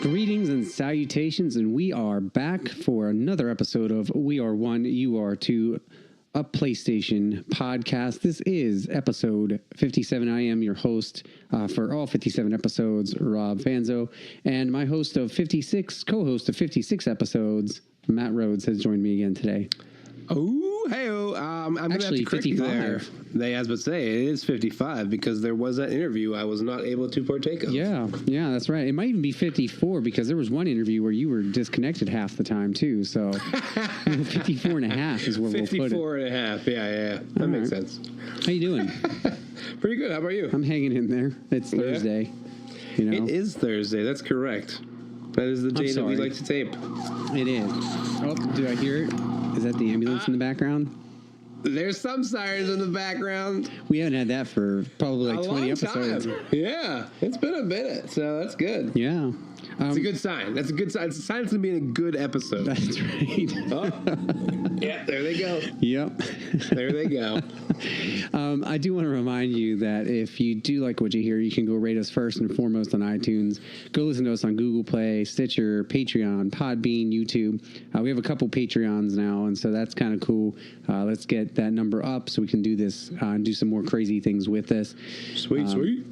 Greetings and salutations, and we are back for another episode of We Are One, You Are Two, a PlayStation podcast. This is episode 57. I am your host for all 57 episodes, Rob Fanzo, and my host of 56, co-host of 56 episodes, Matt Rhodes, has joined me again today. Oh, hey-oh. I'm going to have to correct you there. I was about to say, it is 55 because there was that interview I was not able to partake of. Yeah, that's right. It might even be 54 because there was one interview where you were disconnected half the time, too. So 54 and a half is where we'll put it. 54 and a half, yeah. That makes sense. How you doing? Pretty good. How about you? I'm hanging in there. It's Thursday. You know? It is Thursday. That's correct. That is the day that we like to tape. It is. Oh, do I hear it? Is that the ambulance in the background? There's some sirens in the background. We haven't had that for probably like 20 episodes. Time. Yeah, it's been a minute, so that's good. Yeah. It's a good sign. That's a good sign. It's a sign it's going to be a good episode. That's right. Yeah, there they go. Yep. There they go. I do want to remind you that if you do like what you hear, you can go rate us first and foremost on iTunes. Go listen to us on Google Play, Stitcher, Patreon, Podbean, YouTube. We have a couple Patreons now, and so that's kind of cool. Let's get that number up so we can do this and do some more crazy things with this. Sweet.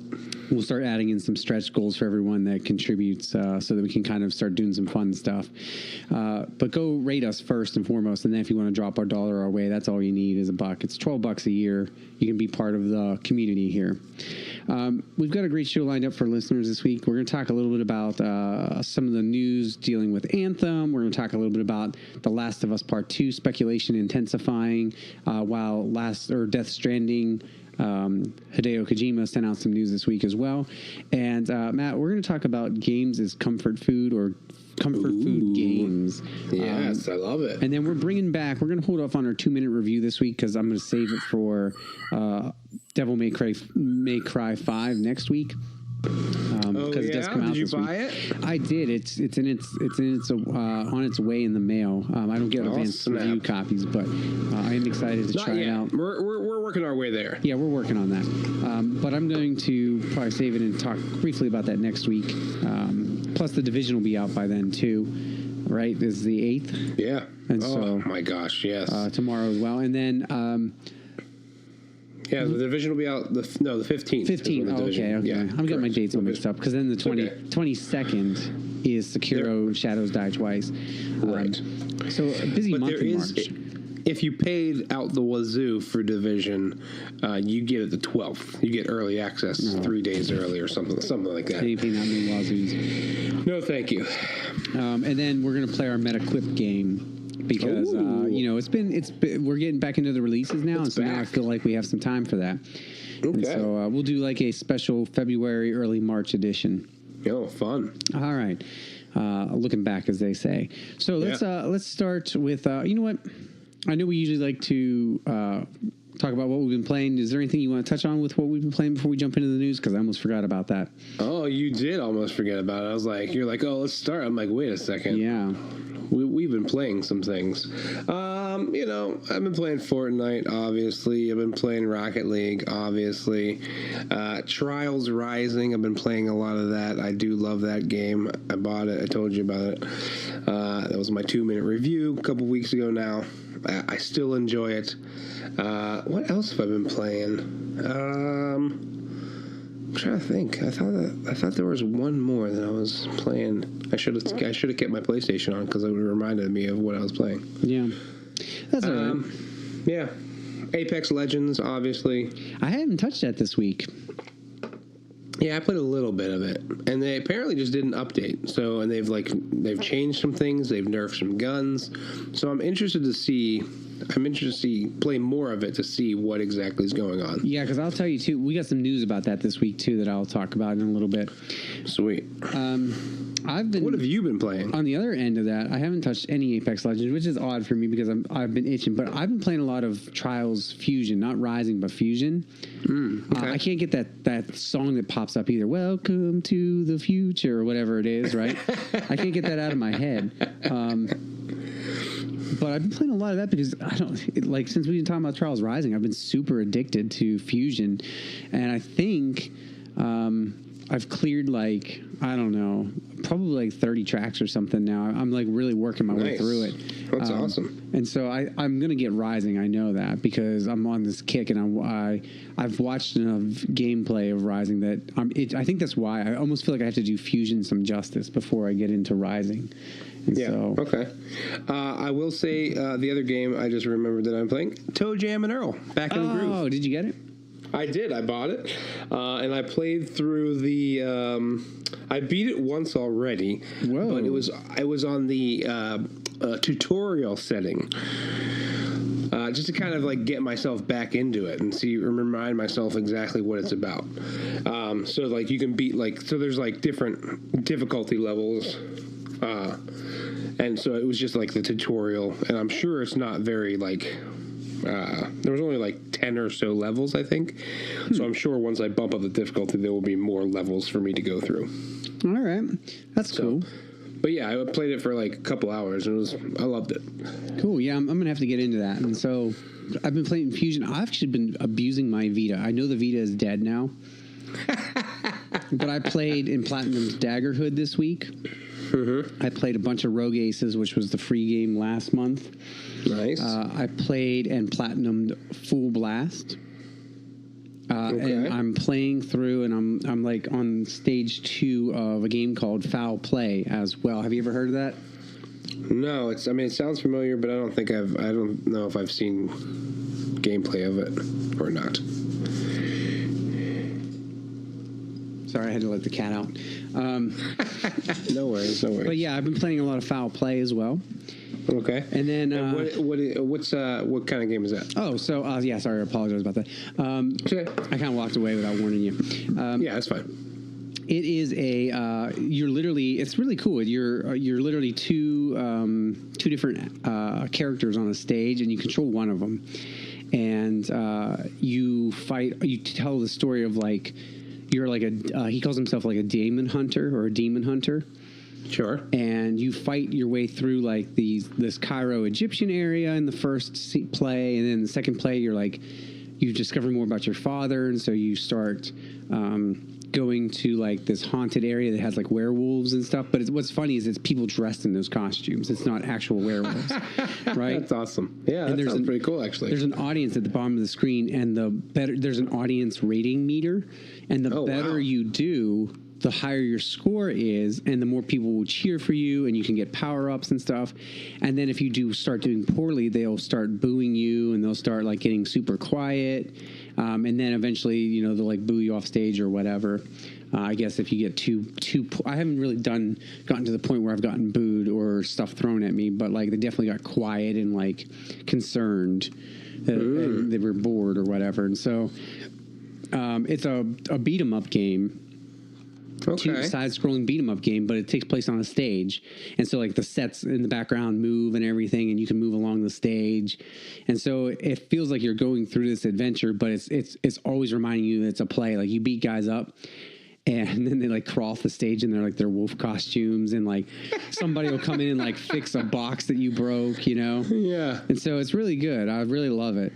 We'll start adding in some stretch goals for everyone that contributes so that we can kind of start doing some fun stuff. But go rate us first and foremost, and then if you want to drop our $1 our way, that's all you need is $1. It's $12 a year. You can be part of the community here. We've got a great show lined up for listeners this week. We're going to talk a little bit about some of the news dealing with Anthem. We're going to talk a little bit about The Last of Us Part 2 speculation intensifying while Death Stranding Hideo Kojima sent out some news this week as well. And Matt, we're going to talk about games as comfort food or comfort food games. Yes, I love it. And then we're going to hold off on our 2-minute review this week because I'm going to save it for Devil May Cry 5 next week. Because it does come out Did you this buy week. it? I did. It's on its way in the mail. I don't get advanced review copies, but I am excited to try it out. We're working our way there. Yeah, we're working on that. But I'm going to probably save it and talk briefly about that next week. Plus, The Division will be out by then too. Right? This is the 8th. Yeah. And so my gosh, yes. Tomorrow as well, and then. Yeah, The Division will be out the 15th. 15th. Oh, okay. Yeah, I'm getting my dates all mixed up because then the 22nd is Sekiro Shadows Die Twice. Right. So a busy month in March. If you paid out the wazoo for Division, you get it the 12th. You get early access 3 days early or something like that. Anything not new wazoos. No, thank you. And then we're going to play our MetaQuip game. Because we're getting back into the releases now, and so now I feel like we have some time for that. Okay. And so we'll do like a special February, early March edition. Oh, fun! All right, looking back, as they say. So let's start with you know what? I know we usually like to talk about what we've been playing. Is there anything you want to touch on with what we've been playing before we jump into the news? Because I almost forgot about that. Oh, you did almost forget about it. I was like, you're like, oh, let's start. I'm like, wait a second. Yeah. We've been playing some things. I've been playing Fortnite, obviously. I've been playing Rocket League, obviously. Trials Rising, I've been playing a lot of that. I do love that game. I bought it. I told you about it. That was my 2-minute review a couple weeks ago now. I still enjoy it. What else have I been playing? I'm trying to think. I thought there was one more that I was playing. I should have kept my PlayStation on because it reminded me of what I was playing. Yeah, that's all right. Yeah, Apex Legends, obviously. I haven't touched that this week. Yeah, I played a little bit of it, and they apparently just did an update. So, and they've changed some things, they've nerfed some guns. So I'm interested to see play more of it to see what exactly is going on. Yeah, because I'll tell you too, we got some news about that this week too that I'll talk about in a little bit. Sweet. What have you been playing? On the other end of that, I haven't touched any Apex Legends, which is odd for me because I've been itching. But I've been playing a lot of Trials Fusion, not Rising, but Fusion. Okay. I can't get that song that pops up either. Welcome to the future, or whatever it is, right? I can't get that out of my head. But I've been playing a lot of that because since we've been talking about Trials Rising, I've been super addicted to Fusion, and I think I've cleared like, I don't know, probably like 30 tracks or something now. I'm like really working my way Nice. through it. That's awesome. And so I'm going to get Rising. I know that because I'm on this kick, and I've watched enough gameplay of Rising that I think that's why I almost feel like I have to do Fusion some justice before I get into Rising. And Yeah. so, Okay. I will say the other game I just remembered that I'm playing, Toe Jam and Earl, Back in the Groove. oh, did you get it? I did. I bought it, and I played through the. I beat it once already, Whoa. but I was on the tutorial setting, just to kind of like get myself back into it and remind myself exactly what it's about. So like you can beat so there's like different difficulty levels. And so it was just like the tutorial, and I'm sure it's not very like. There was only like 10 or so levels, I think. So I'm sure once I bump up the difficulty, there will be more levels for me to go through. All right. That's cool. But yeah, I played it for like a couple hours, and I loved it. Cool. Yeah, I'm going to have to get into that. And so I've been playing Fusion. I've actually been abusing my Vita. I know the Vita is dead now. But I played in Platinum's Daggerhood this week. Mm-hmm. I played a bunch of Rogue Aces, which was the free game last month. Nice. I played and platinumed Full Blast. Okay. And I'm playing through, and I'm like on stage 2 of a game called Foul Play as well. Have you ever heard of that? No, it sounds familiar, but I don't know if I've seen gameplay of it or not. Sorry, I had to let the cat out. No worries. But yeah, I've been playing a lot of Foul Play as well. Okay. And then what kind of game is that? oh, so yeah, sorry, I apologize about that. Okay. I kind of walked away without warning you. Yeah, that's fine. It is you're literally, it's really cool. You're literally two different characters on a stage, and you control one of them, and you tell the story of like you're like he calls himself like a demon hunter or a demon hunter. Sure. And you fight your way through like this Cairo Egyptian area in the first play, and then the second play you're like you discover more about your father, and so you start going to like this haunted area that has like werewolves and stuff. But what's funny is it's people dressed in those costumes. It's not actual werewolves, right? That's awesome. Yeah, that sounds pretty cool, actually. There's an audience at the bottom of the screen, and there's an audience rating meter, and the better you do, the higher your score is, and the more people will cheer for you, and you can get power-ups and stuff. And then if you start doing poorly, they'll start booing you, and they'll start like getting super quiet. And then eventually, they'll like boo you off stage or whatever. I guess if you get too, I haven't really gotten to the point where I've gotten booed or stuff thrown at me, but like they definitely got quiet and like concerned and they were bored or whatever. And so it's a beat 'em up game. Okay. Side-scrolling beat-em-up game, but it takes place on a stage, and so like the sets in the background move and everything, and you can move along the stage, and so it feels like you're going through this adventure, but it's always reminding you that it's a play. Like you beat guys up, and then they like crawl off the stage in their wolf costumes, and like somebody will come in and like fix a box that you broke, Yeah. And so it's really good. I really love it.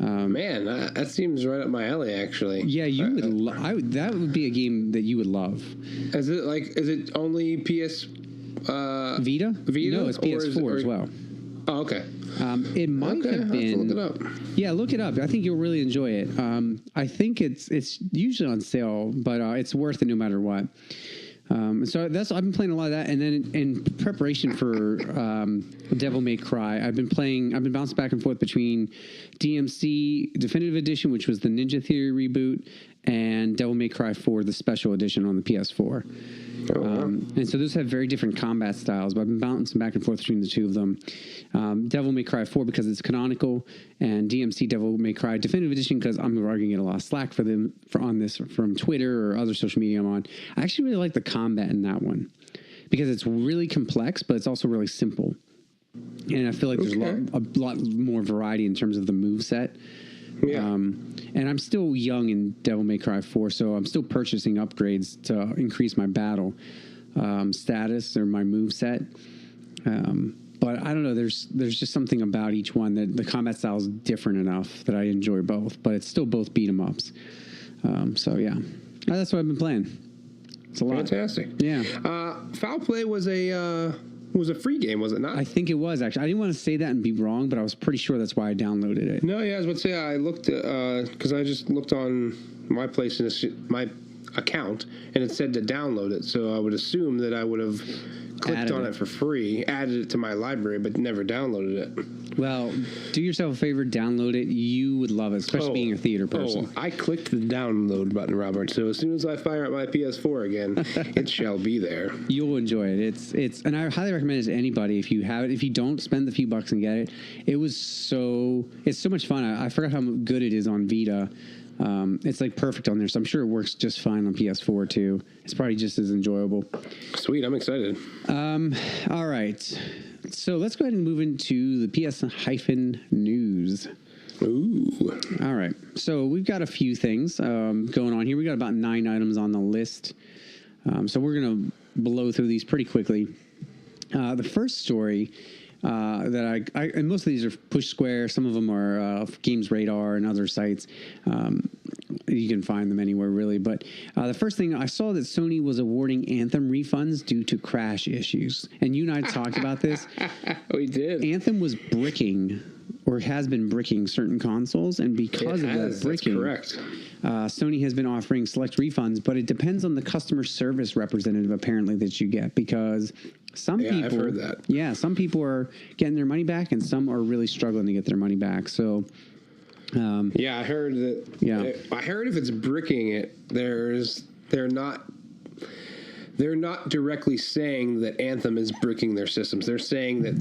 Man, that seems right up my alley, actually. Yeah, you would. That would be a game that you would love. Is it only PS Vita? No, it's PS4 as well. Oh, okay. It might have been. I'll look it up. Yeah, look it up. I think you'll really enjoy it. I think it's usually on sale, but it's worth it no matter what. So I've been playing a lot of that, and then in preparation for Devil May Cry, I've been bouncing back and forth between DMC Definitive Edition, which was the Ninja Theory reboot, and Devil May Cry 4, the special edition on the PS4. And so those have very different combat styles, but I've been bouncing back and forth between the two of them. Devil May Cry 4 because it's canonical, and DMC Devil May Cry Definitive Edition because I'm already getting a lot of slack on this from Twitter or other social media I'm on. I actually really like the combat in that one because it's really complex, but it's also really simple. And I feel like there's a lot more variety in terms of the moveset. Yeah. And I'm still young in Devil May Cry 4, so I'm still purchasing upgrades to increase my battle status or my moveset. But I don't know. There's just something about each one that the combat style is different enough that I enjoy both. But it's still both beat 'em ups. So yeah, that's what I've been playing. It's a lot. Fantastic. Yeah. Foul Play was a free game, was it not? I think it was, actually. I didn't want to say that and be wrong, but I was pretty sure that's why I downloaded it. No, yeah, I was about to say, I looked, because I just looked on my my account, and it said to download it, so I would assume that I would have clicked Added on it. it for free, added it to my library, but never downloaded it. Well, do yourself a favor, download it. You would love it, especially being a theater person. I clicked the download button, Robert, so as soon as I fire up my PS4 again, it shall be there. You'll enjoy it. It's and I highly recommend it to anybody if you have it. If you don't, spend the few bucks and get it. It's so much fun. I forgot how good it is on Vita. It's like perfect on there, so I'm sure it works just fine on PS4 too. It's probably just as enjoyable. Sweet, I'm excited. All right, so let's go ahead and move into the PS-news. Ooh. All right, so we've got a few things going on here. We got about 9 items on the list, so we're gonna blow through these pretty quickly. The first story that I and most of these are Push Square. Some of them are Games Radar and other sites. You can find them anywhere, really. But the first thing, I saw that Sony was awarding Anthem refunds due to crash issues. And you and I talked about this. We did. Anthem was bricking, or has been bricking, certain consoles. And because of that bricking, that's correct. Sony has been offering select refunds, but it depends on the customer service representative, apparently, that you get. Because some people... I've heard that. Yeah, some people are getting their money back, and some are really struggling to get their money back. So... yeah, I heard that. Yeah. I heard if it's bricking it, they're not directly saying that Anthem is bricking their systems. They're saying that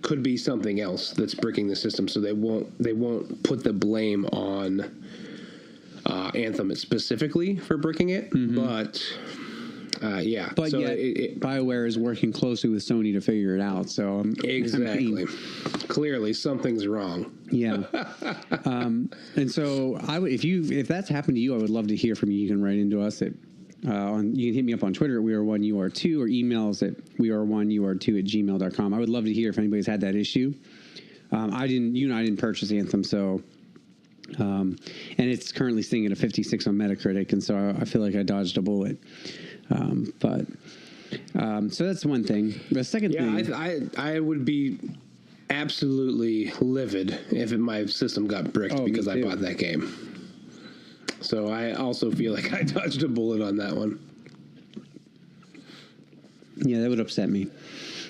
could be something else that's bricking the system. So they won't put the blame on Anthem specifically for bricking it, but. Yeah, But so yet, BioWare is working closely with Sony to figure it out. So exactly, clearly something's wrong. Yeah, and so if that's happened to you, I would love to hear from you. You can write into us at you can hit me up on Twitter at weare1ur2 or email us at weare1ur2@gmail.com. I would love to hear if anybody's had that issue. You and I didn't purchase Anthem, so. And it's currently sitting at a 56 on Metacritic, and so I feel like I dodged a bullet. So that's one thing. The second thing, I would be absolutely livid if my system got bricked because I bought that game. So I also feel like I dodged a bullet on that one. Yeah, that would upset me.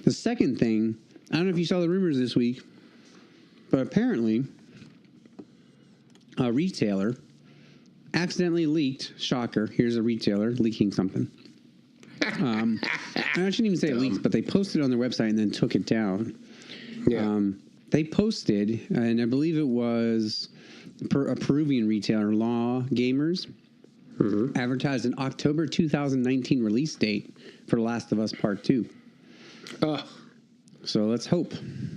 The second thing, I don't know if you saw the rumors this week, but apparently a retailer accidentally leaked. Shocker! Here's a retailer leaking something. I shouldn't even say it leaked, but they posted it on their website and then took it down. Yeah. They posted, and I believe it was a Peruvian retailer, Law Gamers, advertised an October 2019 release date for The Last of Us Part 2. So let's hope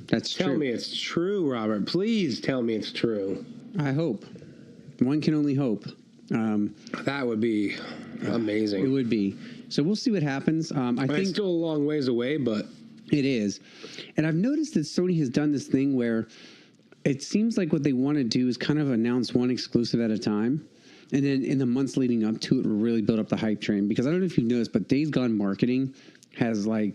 that's true. Tell me it's true, Robert. Please tell me it's true. I hope. One can only hope. That would be amazing. It would be. So we'll see what happens. I think it's still a long ways away, but it is. And I've noticed that Sony has done this thing where it seems like what they want to do is kind of announce one exclusive at a time. And then in the months leading up to it, really build up the hype train. Because I don't know if you've noticed, but Days Gone marketing has now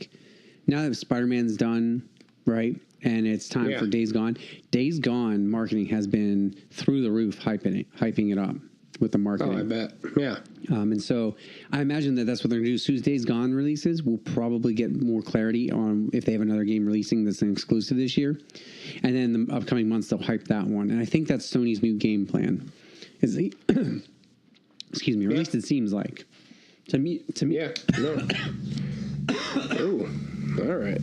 that Spider-Man's done, right? And it's time for Days Gone. Days Gone marketing has been through the roof, hyping it up with the marketing. Oh, I bet. Yeah. And so I imagine that's what they're going to do. As soon as Days Gone releases, we'll probably get more clarity on if they have another game releasing that's an exclusive this year. And then the upcoming months, they'll hype that one. And I think that's Sony's new game plan. Excuse me, or at least it seems like. To me. Yeah. No. Oh, all right.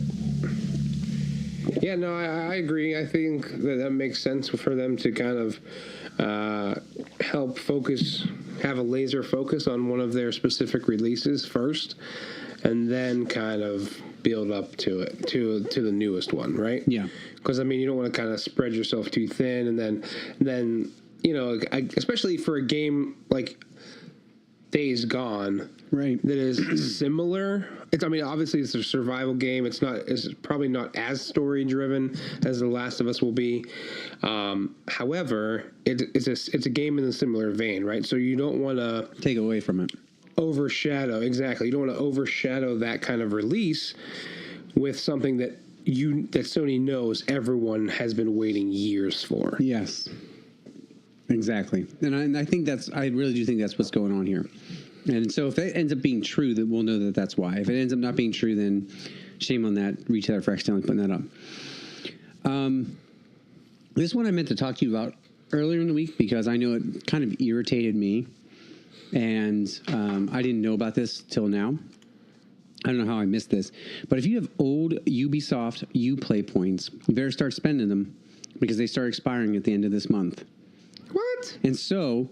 Yeah, no, I agree. I think that makes sense for them to kind of help have a laser focus on one of their specific releases first, and then kind of build up to it, to the newest one, right? Yeah. Because, you don't want to kind of spread yourself too thin, and then especially for a game like Days Gone, Right. that is similar. I mean, obviously it's a survival game. It's probably not as story driven as The Last of Us will be. However, it's a game in a similar vein, right? So you don't want to Take away from it. overshadow. Exactly. You don't want to overshadow that kind of release with something that Sony knows everyone has been waiting years for. Yes. Exactly. And I think I really do think that's what's going on here. And so if it ends up being true, that we'll know that that's why. If it ends up not being true, then shame on that retailer for accidentally putting that up. This one I meant to talk to you about earlier in the week because I know it kind of irritated me. And I didn't know about this till now. I don't know how I missed this. But if you have old Ubisoft Uplay points, you better start spending them because they start expiring at the end of this month. What? And so,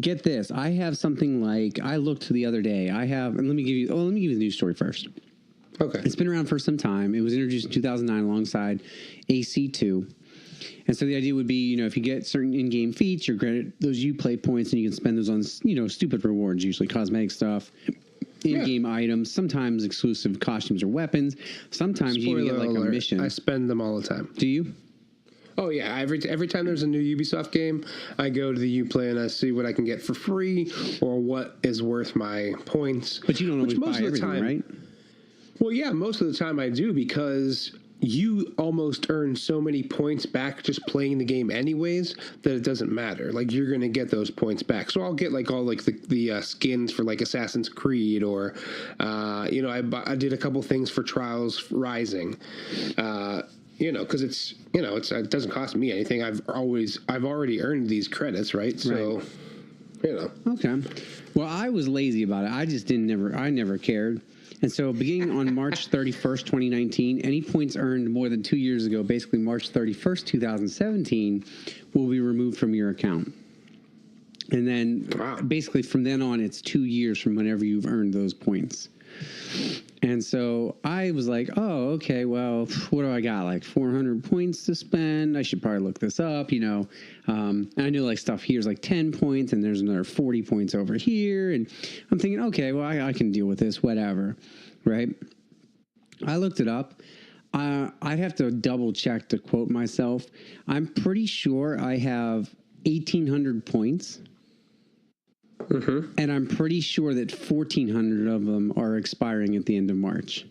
get this. I have something like, I looked the other day. And let me give you the news story first. Okay. It's been around for some time. It was introduced in 2009 alongside AC2. And so the idea would be, if you get certain in-game feats, you're granted those Uplay points, and you can spend those on, stupid rewards, usually cosmetic stuff, in-game items, sometimes exclusive costumes or weapons. Sometimes you even get like a mission. I spend them all the time. Do you? Oh yeah, every time there's a new Ubisoft game, I go to the Uplay and I see what I can get for free or what is worth my points. But you don't always buy everything, right? Well, yeah, most of the time I do because you almost earn so many points back just playing the game anyways that it doesn't matter. Like you're going to get those points back. So I'll get like all like the skins for like Assassin's Creed or, I did a couple things for Trials Rising. Because it doesn't cost me anything. I've already earned these credits, right? So, Okay. Well, I was lazy about it. I just I never cared. And so beginning on March 31st, 2019, any points earned more than 2 years ago, basically March 31st, 2017, will be removed from your account. And then basically from then on, it's 2 years from whenever you've earned those points. And so I was like, oh, okay, well, what do I got? Like 400 points to spend. I should probably look this up, And I knew like stuff here's like 10 points and there's another 40 points over here. And I'm thinking, okay, well, I can deal with this, whatever. Right. I looked it up. I'd have to double check to quote myself. I'm pretty sure I have 1,800 points. Mm-hmm. And I'm pretty sure that 1,400 of them are expiring at the end of March.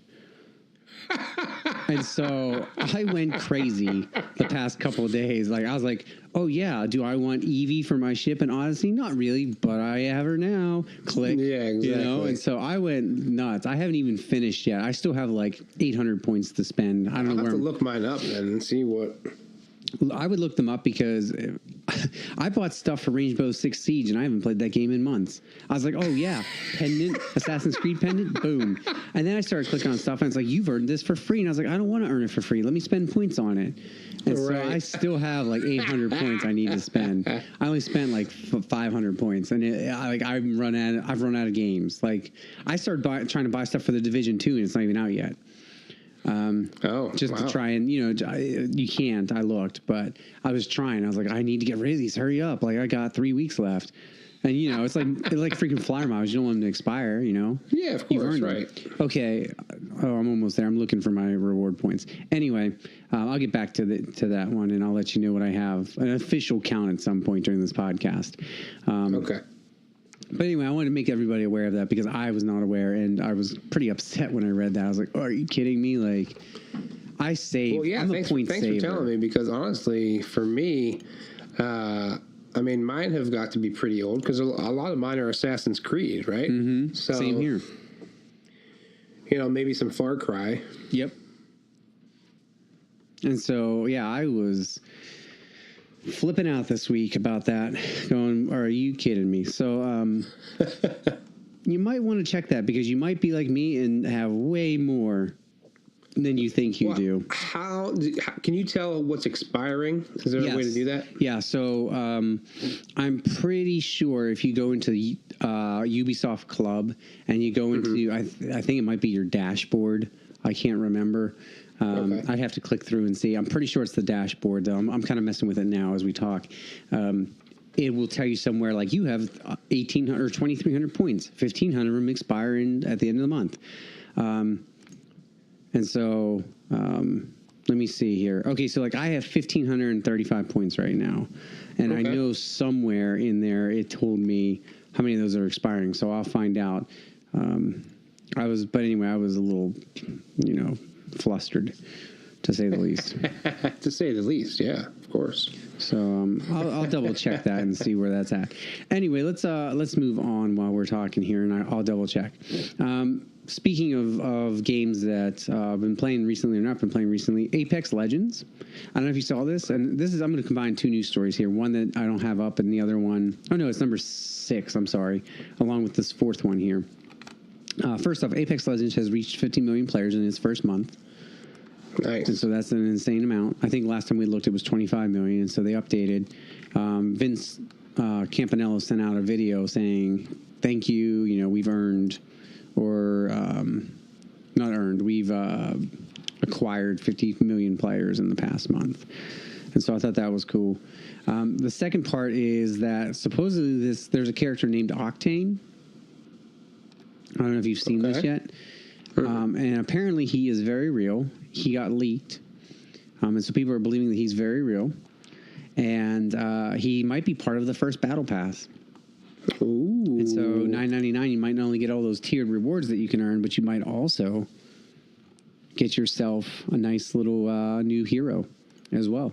And so I went crazy the past couple of days. Like I was like, oh yeah, do I want Evie for my ship in Odyssey? Not really, but I have her now. Click. Yeah, exactly. And so I went nuts. I haven't even finished yet. I still have like 800 points to spend. I don't know where. I'll have to look mine up then and see what. I would look them up because I bought stuff for Rainbow Six Siege and I haven't played that game in months. I was like, oh yeah, pendant, Assassin's Creed pendant, boom. And then I started clicking on stuff and it's like, you've earned this for free. And I was like, I don't want to earn it for free. Let me spend points on it. And so I still have like 800 points I need to spend. I only spent like 500 points and I've run out of games. Like I started trying to buy stuff for The Division 2 and it's not even out yet. To try and, you can't, I looked, but I was trying. I was like, I need to get rid of these. Hurry up. Like I got 3 weeks left. And, it's like freaking flyer miles. You don't want them to expire, Yeah, of course, right. Okay. Oh, I'm almost there. I'm looking for my reward points. Anyway, I'll get back to that one and I'll let you know what I have. An official count at some point during this podcast. Okay. But anyway, I wanted to make everybody aware of that because I was not aware, and I was pretty upset when I read that. I was like, oh, are you kidding me? Like, I save. Well, yeah, I'm thanks a for saver. telling me because honestly, for me, mine have got to be pretty old because a lot of mine are Assassin's Creed, right? Mm-hmm. So, same here. Maybe some Far Cry. Yep. And so, yeah, I was flipping out this week about that, going, are you kidding me? So you might want to check that because you might be like me and have way more than you think you do. How can you tell what's expiring? Is there a way to do that? Yeah, so I'm pretty sure if you go into the Ubisoft Club and you go into, I think it might be your dashboard. I can't remember. Okay. I'd have to click through and see. I'm pretty sure it's the dashboard, though. I'm kind of messing with it now as we talk. it will tell you somewhere like you have 1,800 or 2,300 points. 1,500 of them expire at the end of the month. And so let me see here. Okay, so like I have 1,535 points right now. And I know somewhere in there it told me how many of those are expiring. So I'll find out. But anyway, I was a little, flustered, to say the least. To say the least, yeah, of course. So I'll double check that and see where that's at. Anyway, let's move on while we're talking here, and I'll double check. Speaking of games that I've been playing recently or not been playing recently, Apex Legends. I don't know if you saw this, and I'm going to combine two news stories here. One that I don't have up, and the other one, it's number 6. I'm sorry, along with this fourth one here. First off, Apex Legends has reached 50 million players in its first month. Nice. And so that's an insane amount. I think last time we looked, it was 25 million, and so they updated. Vince Campanello sent out a video saying, "Thank you. We've earned, or not earned. We've acquired 50 million players in the past month." And so I thought that was cool. The second part is that supposedly there's a character named Octane. I don't know if you've seen this yet. And apparently he is very real. He got leaked. And so people are believing that he's very real. And he might be part of the first battle pass. Ooh. And so $9.99, you might not only get all those tiered rewards that you can earn, but you might also get yourself a nice little new hero as well.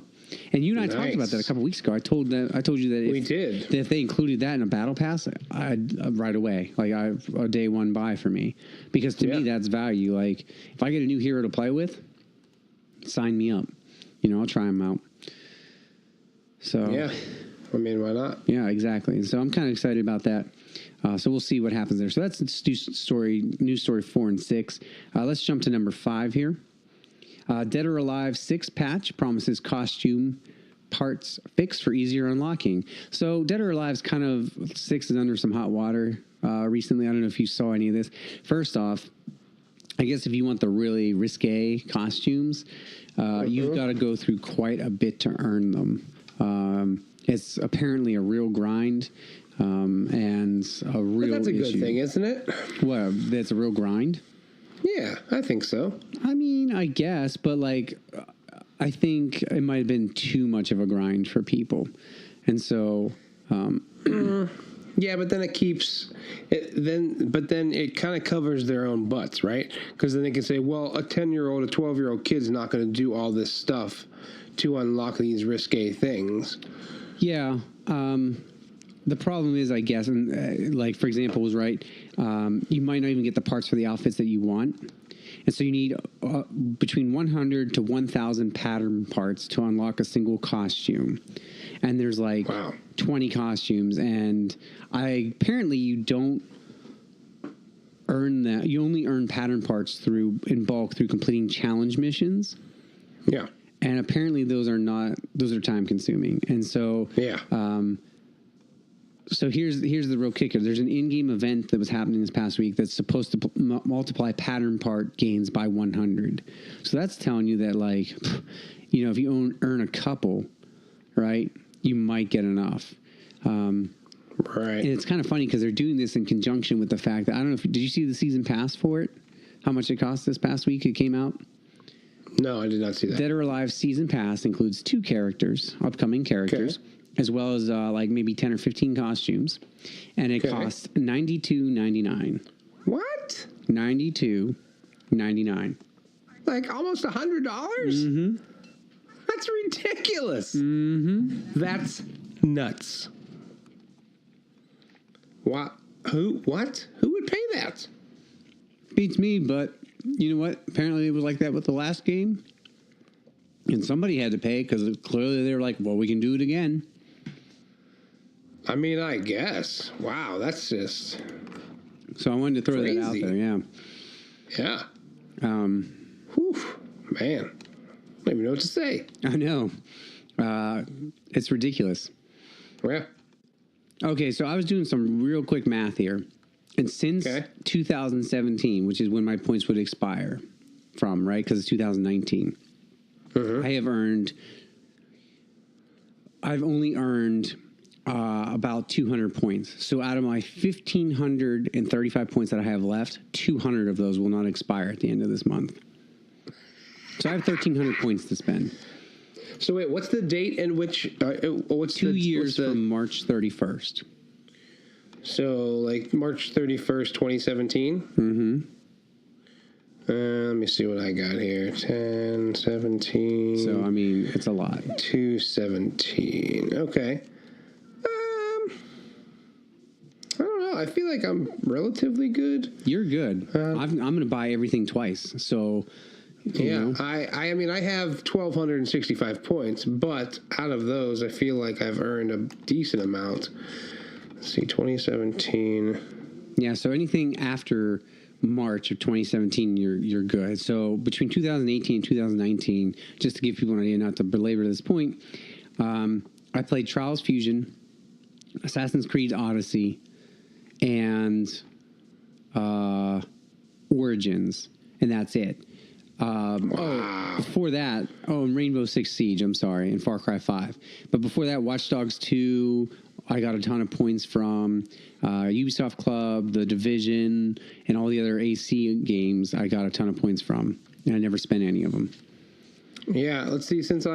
And you and I talked about that a couple weeks ago. I told you that if they included that in a battle pass, I'd right away, like a day one buy for me, because to me that's value. Like if I get a new hero to play with, sign me up. I'll try them out. So yeah, I mean, why not? Yeah, exactly. So I'm kind of excited about that. So we'll see what happens there. So that's news story 4 and 6. Let's jump to number 5 here. Dead or Alive 6 patch promises costume parts fix for easier unlocking. So Dead or Alive's 6 is under some hot water recently. I don't know if you saw any of this. First off, I guess if you want the really risque costumes, you've got to go through quite a bit to earn them. It's apparently a real grind and a real issue. But that's a good thing, isn't it? What, that's a real grind? Yeah, I think so. I mean, I guess, but I think it might have been too much of a grind for people. And so, yeah, but then it keeps it. But then it kind of covers their own butts, right? Because then they can say, well, a 10-year-old, a 12-year-old kid's not going to do all this stuff to unlock these risque things. Yeah. The problem is, I guess, and for example, was right. You might not even get the parts for the outfits that you want. And so you need between 100 to 1,000 pattern parts to unlock a single costume. And there's 20 costumes. And apparently you don't earn that. You only earn pattern parts in bulk through completing challenge missions. Yeah. And apparently those are time consuming. And so, yeah. So here's the real kicker. There's an in-game event that was happening this past week that's supposed to multiply pattern part gains by 100. So that's telling you that, if you earn a couple, right, you might get enough. Right. And it's kind of funny because they're doing this in conjunction with the fact that, I don't know did you see the season pass for it? How much it cost this past week? It came out? No, I did not see that. Dead or Alive season pass includes 2 upcoming characters. Okay. As well as maybe 10 or 15 costumes, and it costs $92.99. What? $92.99. Like almost $100? Mm-hmm. That's ridiculous. Mm-hmm. That's nuts. What? Who? What? Who would pay that? Beats me, but you know what? Apparently it was like that with the last game, and somebody had to pay because clearly they were like, "Well, we can do it again." I mean, I guess. Wow, that's just... So I wanted to throw that out there, yeah. Yeah. Whew, man. I don't even know what to say. I know. It's ridiculous. Yeah. Okay, so I was doing some real quick math here. And since 2017, which is when my points would expire from, right? Because it's 2019. Mm-hmm. I've only earned about 200 points. So out of my 1,535 points that I have left, 200 of those will not expire at the end of this month. So I have 1,300 points to spend. So wait, what's the date in which? What's 2 years from March 31st. So like March 31st, 2017? Mm-hmm. Let me see what I got here. 10, 17. So, I mean, it's a lot. 217. Okay. I don't know. I feel like I'm relatively good. You're good. I'm going to buy everything twice. So, yeah, know. I mean, I have 1,265 points, but out of those, I feel like I've earned a decent amount. Let's see, 2017. Yeah, so anything after March of 2017, you're good. So between 2018 and 2019, just to give people an idea, not to belabor this point, I played Trials Fusion, Assassin's Creed Odyssey, and Origins, and that's it. Before that, and Rainbow Six Siege, I'm sorry, and Far Cry 5. But before that, Watch Dogs 2, I got a ton of points from Ubisoft Club, The Division, and all the other AC games I got a ton of points from, and I never spent any of them. Yeah, let's see, since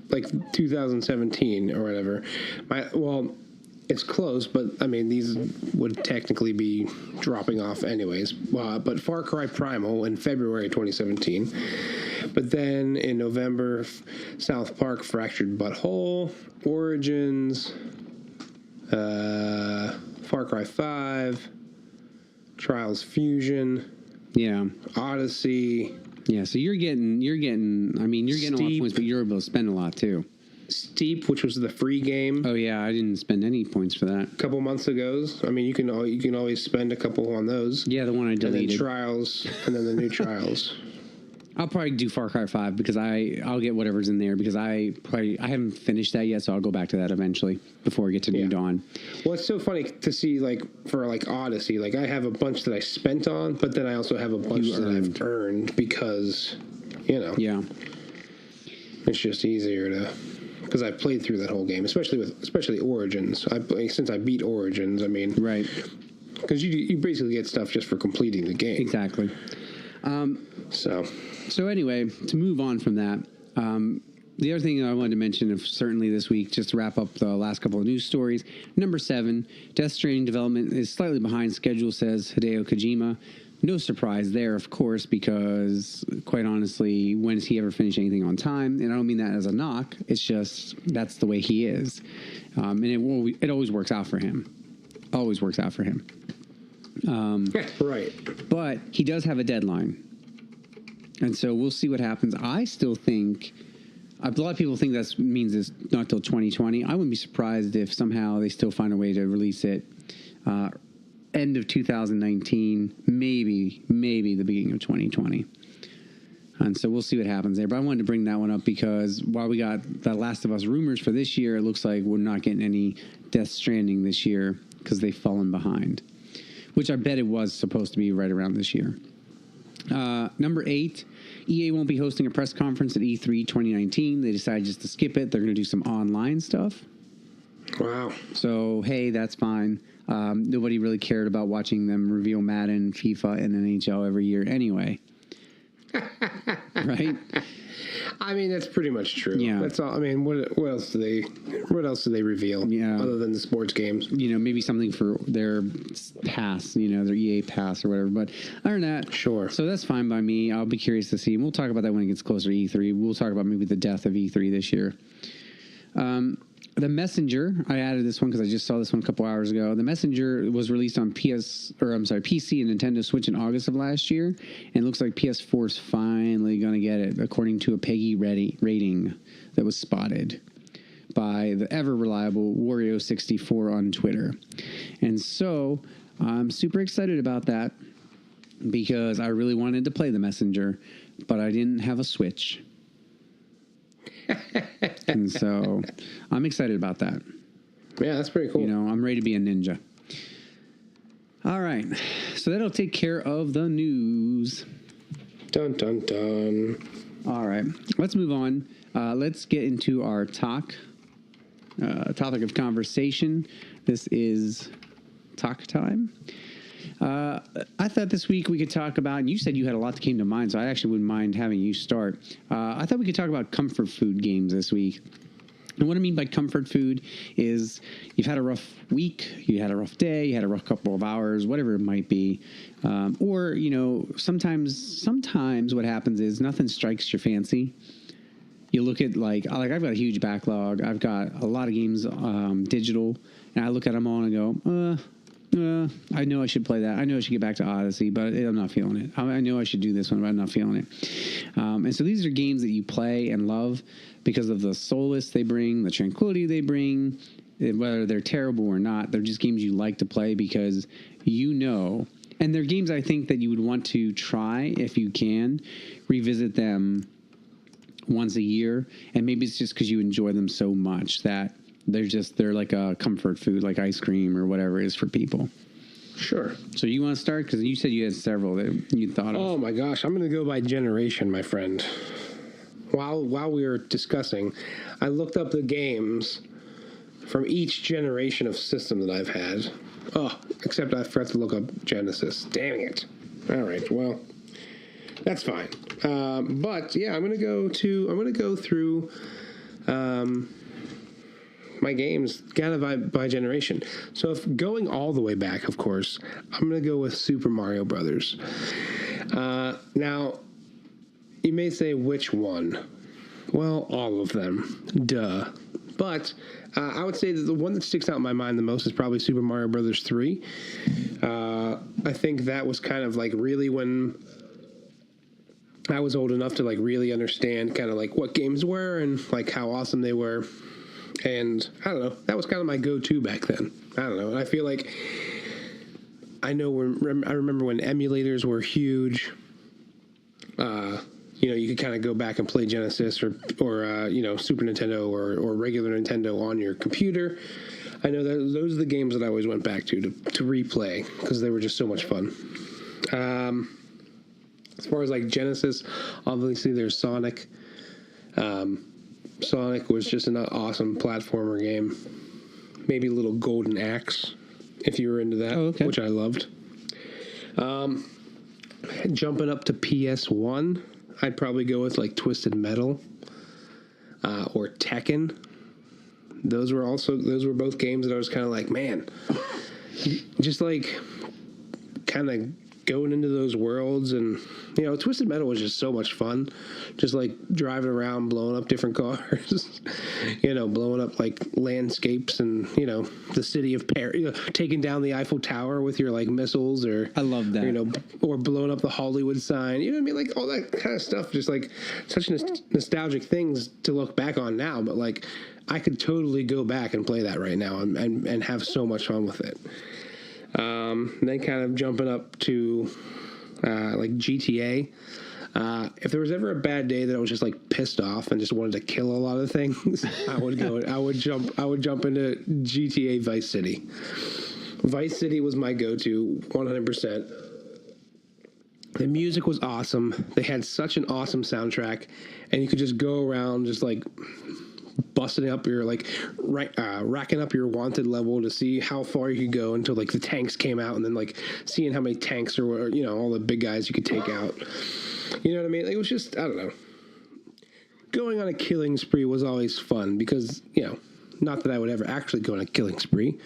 like 2017 or whatever, it's close, but I mean, these would technically be dropping off anyways. But Far Cry Primal in February 2017. But then in November, South Park Fractured But Whole, Origins, Far Cry 5, Trials Fusion, Yeah. Odyssey. Yeah, so you're getting a lot of points, but you're able to spend a lot too. Steep, which was the free game. Oh yeah, I didn't spend any points for that. A couple months ago. I mean, you can always spend a couple on those. Yeah, the one I deleted. And then Trials, and then the new Trials. I'll probably do Far Cry 5 because I'll get whatever's in there because I haven't finished that yet, so I'll go back to that eventually before I get to New Dawn. Well, it's so funny to see, like, for like Odyssey, like I have a bunch that I spent on, but then I also have a bunch that I've earned because, Yeah. it's just easier to, because I played through that whole game, especially Origins. Since I beat Origins, I mean, Right. Because you basically get stuff just for completing the game. Exactly. So anyway, to move on from that, the other thing I wanted to mention, certainly this week, just to wrap up the last couple of news stories. Number 7, Death Stranding development is slightly behind schedule, says Hideo Kojima. No surprise there, of course, because quite honestly, when does he ever finish anything on time? And I don't mean that as a knock. It's just that's the way he is, and it always works out for him. Always works out for him. Right. But he does have a deadline. And so we'll see what happens. I still think, a lot of people think that means it's not till 2020. I wouldn't be surprised if somehow they still find a way to release it end of 2019, maybe the beginning of 2020. And so we'll see what happens there. But I wanted to bring that one up because while we got the Last of Us rumors for this year, it looks like we're not getting any Death Stranding this year because they've fallen behind, which I bet it was supposed to be right around this year. Number 8, EA won't be hosting a press conference at E3 2019. They decided just to skip it. They're going to do some online stuff. Wow. So, hey, that's fine. Nobody really cared about watching them reveal Madden, FIFA, and NHL every year anyway. Right? I mean, that's pretty much true. Yeah. That's all. I mean, what else do they reveal? Yeah. Other than the sports games? Maybe something for their pass, their EA pass or whatever. But other than that, sure. So that's fine by me. I'll be curious to see. And we'll talk about that when it gets closer to E3. We'll talk about maybe the death of E3 this year. The Messenger, I added this one because I just saw this one a couple hours ago. The Messenger was released on PC and Nintendo Switch in August of last year, and it looks like PS4 is finally going to get it, according to a PEGI rating that was spotted by the ever-reliable Wario64 on Twitter. And so I'm super excited about that because I really wanted to play The Messenger, but I didn't have a Switch. And so I'm excited about that. Yeah, that's pretty cool. I'm ready to be a ninja. All right. So that'll take care of the news. Dun, dun, dun. All right. Let's move on. Let's get into our talk topic of conversation. This is talk time. I thought this week we could talk about, and you said you had a lot that came to mind, so I actually wouldn't mind having you start. I thought we could talk about comfort food games this week. And what I mean by comfort food is you've had a rough week, you had a rough day, you had a rough couple of hours, whatever it might be. Or, sometimes what happens is nothing strikes your fancy. You look at like I've got a huge backlog. I've got a lot of games digital, and I look at them all and I go, I know I should play that. I know I should get back to Odyssey, but I'm not feeling it. I know I should do this one, but I'm not feeling it. And so these are games that you play and love because of the solace they bring, the tranquility they bring, whether they're terrible or not. They're just games you like to play because and they're games I think that you would want to try if you can, revisit them once a year. And maybe it's just because you enjoy them so much that they're like a comfort food, like ice cream or whatever it is for people. Sure. So you want to start? Because you said you had several that you thought of. Oh my gosh, I'm going to go by generation, my friend. While we were discussing, I looked up the games from each generation of system that I've had. Oh, except I forgot to look up Genesis. Dang it. All right, well, that's fine. But yeah, I'm going to go through my games kind of by generation. So if going all the way back, of course, I'm going to go with Super Mario Brothers. Now, you may say, which one? Well, all of them. Duh. But I would say that the one that sticks out in my mind the most is probably Super Mario Brothers 3. I think that was kind of like really when I was old enough to like really understand kind of like what games were and like how awesome they were. And I don't know, that was kind of my go-to back then. I don't know. And I feel like I remember when emulators were huge. You could kind of go back and play Genesis or Super Nintendo or regular Nintendo on your computer. I know that those are the games that I always went back to replay because they were just so much fun. As far as like Genesis, obviously there's Sonic. Sonic was just an awesome platformer game. Maybe a little Golden Axe, if you were into that, which I loved. Jumping up to PS1, I'd probably go with like Twisted Metal or Tekken. Those were both games that I was kind of like, man, just like kind of going into those worlds. And Twisted Metal was just so much fun, just like driving around blowing up different cars, blowing up like landscapes and the city of Paris, taking down the Eiffel Tower with your like missiles, or I love that, or blowing up the Hollywood sign, you know what I mean, like all that kind of stuff, just like such nostalgic things to look back on now. But like I could totally go back and play that right now and have so much fun with it. Then kind of jumping up to like GTA. If there was ever a bad day that I was just like pissed off and just wanted to kill a lot of things, I would jump into GTA Vice City. Vice City was my go-to 100%. The music was awesome. They had such an awesome soundtrack, and you could just go around just like busting up your like racking up your wanted level to see how far you could go until like the tanks came out, and then like seeing how many tanks or all the big guys you could take out. You know what I mean? Like, it was just, I don't know. Going on a killing spree was always fun because, not that I would ever actually go on a killing spree,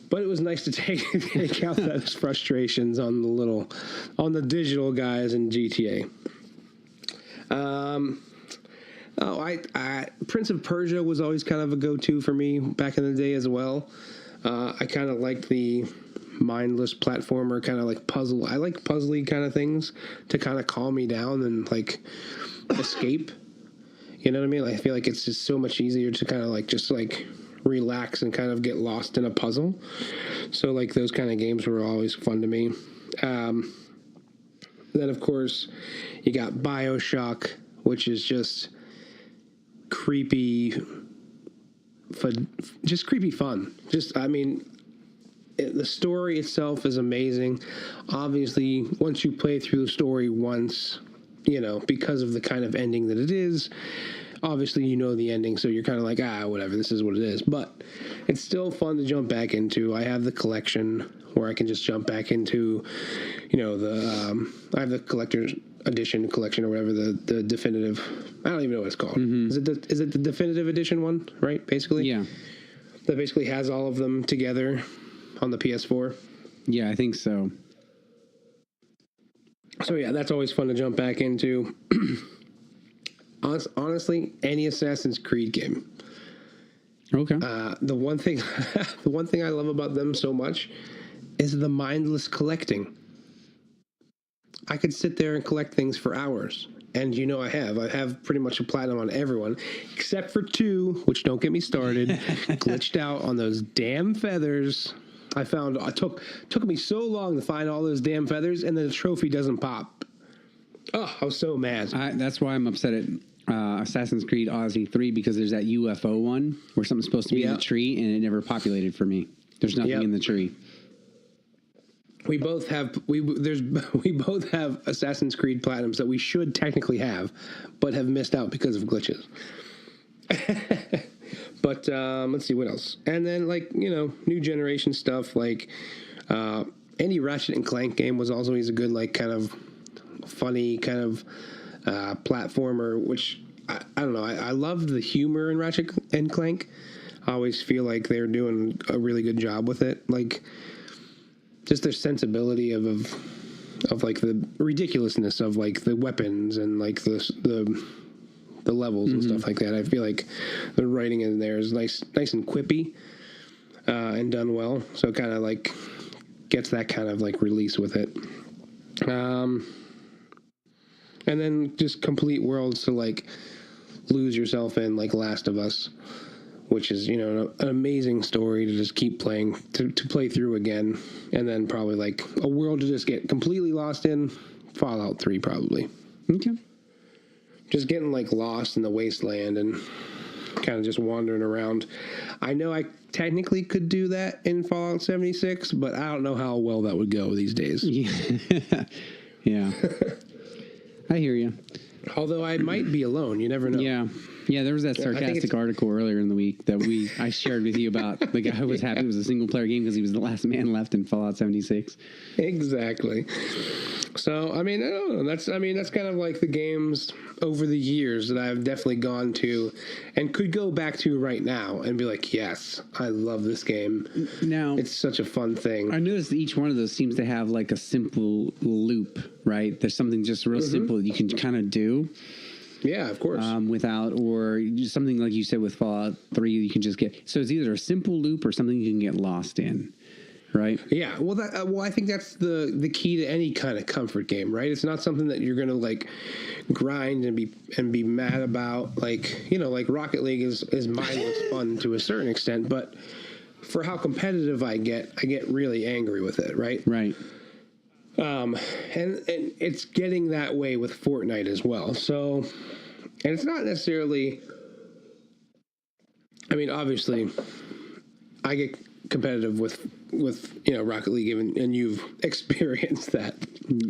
but it was nice to take out those frustrations on the digital guys in GTA. Prince of Persia was always kind of a go-to for me back in the day as well. I kind of liked the mindless platformer, kind of like puzzle. I like puzzly kind of things to kind of calm me down and like escape. You know what I mean? I feel like it's just so much easier to kind of like just like relax and kind of get lost in a puzzle. So like those kind of games were always fun to me. Then of course you got BioShock, which is just creepy fun. The story itself is amazing. Obviously, once you play through the story once, because of the kind of ending that it is, obviously you know the ending, so you're kind of like, whatever, this is what it is. But it's still fun to jump back into. I have the collection where I can just jump back into, I have the collector's edition collection or whatever, the definitive. I don't even know what it's called. Is it the definitive edition one, right? Basically, Yeah. That basically has all of them together on the PS4. Yeah, I think so. So yeah, that's always fun to jump back into. Honestly, any Assassin's Creed game. Okay. The one thing I love about them so much is the mindless collecting. I could sit there and collect things for hours. And I have pretty much a platinum on everyone, except for 2, which, don't get me started, glitched out on those damn feathers. I took me so long to find all those damn feathers, and then the trophy doesn't pop. Oh, I was so mad. That's why I'm upset at Assassin's Creed Odyssey 3, because there's that UFO one where something's supposed to be in the tree, and it never populated for me. There's nothing in the tree. We both have Assassin's Creed Platinums that we should technically have, but have missed out because of glitches. But let's see what else. And then new generation stuff like any Ratchet and Clank game was always a good kind of funny kind of platformer, which I don't know. I loved the humor in Ratchet and Clank. I always feel like they're doing a really good job with it. Just their sensibility of the ridiculousness of the weapons and the levels and stuff like that. I feel like the writing in there is nice and quippy and done well. So it kind of gets that kind of release with it. And then just complete worlds to lose yourself in, Last of Us, which is an amazing story to just keep playing, to play through again. And then probably a world to just get completely lost in. Fallout 3 probably. Okay. Just getting lost in the wasteland and kind of just wandering around. I know I technically could do that in Fallout 76, but I don't know how well that would go these days. Yeah. I hear you. Although I might be alone, you never know. Yeah, there was that sarcastic article earlier in the week that I shared with you about the guy who was happy it was a single player game because he was the last man left in Fallout 76. Exactly. So, I don't know. That's kind of the games over the years that I've definitely gone to and could go back to right now and be yes, I love this game. Now, it's such a fun thing. I noticed that each one of those seems to have a simple loop, right? There's something just real simple that you can kind of do. Yeah, of course. Or just something like you said with Fallout 3, you can just get. So it's either a simple loop or something you can get lost in, right? Yeah. Well, I think that's the key to any kind of comfort game, right? It's not something that you're gonna grind and be mad about. Rocket League is mindless fun to a certain extent, but for how competitive I get really angry with it, right? Right. And it's getting that way with Fortnite as well. So, and it's not necessarily, obviously I get competitive with Rocket League, and you've experienced that.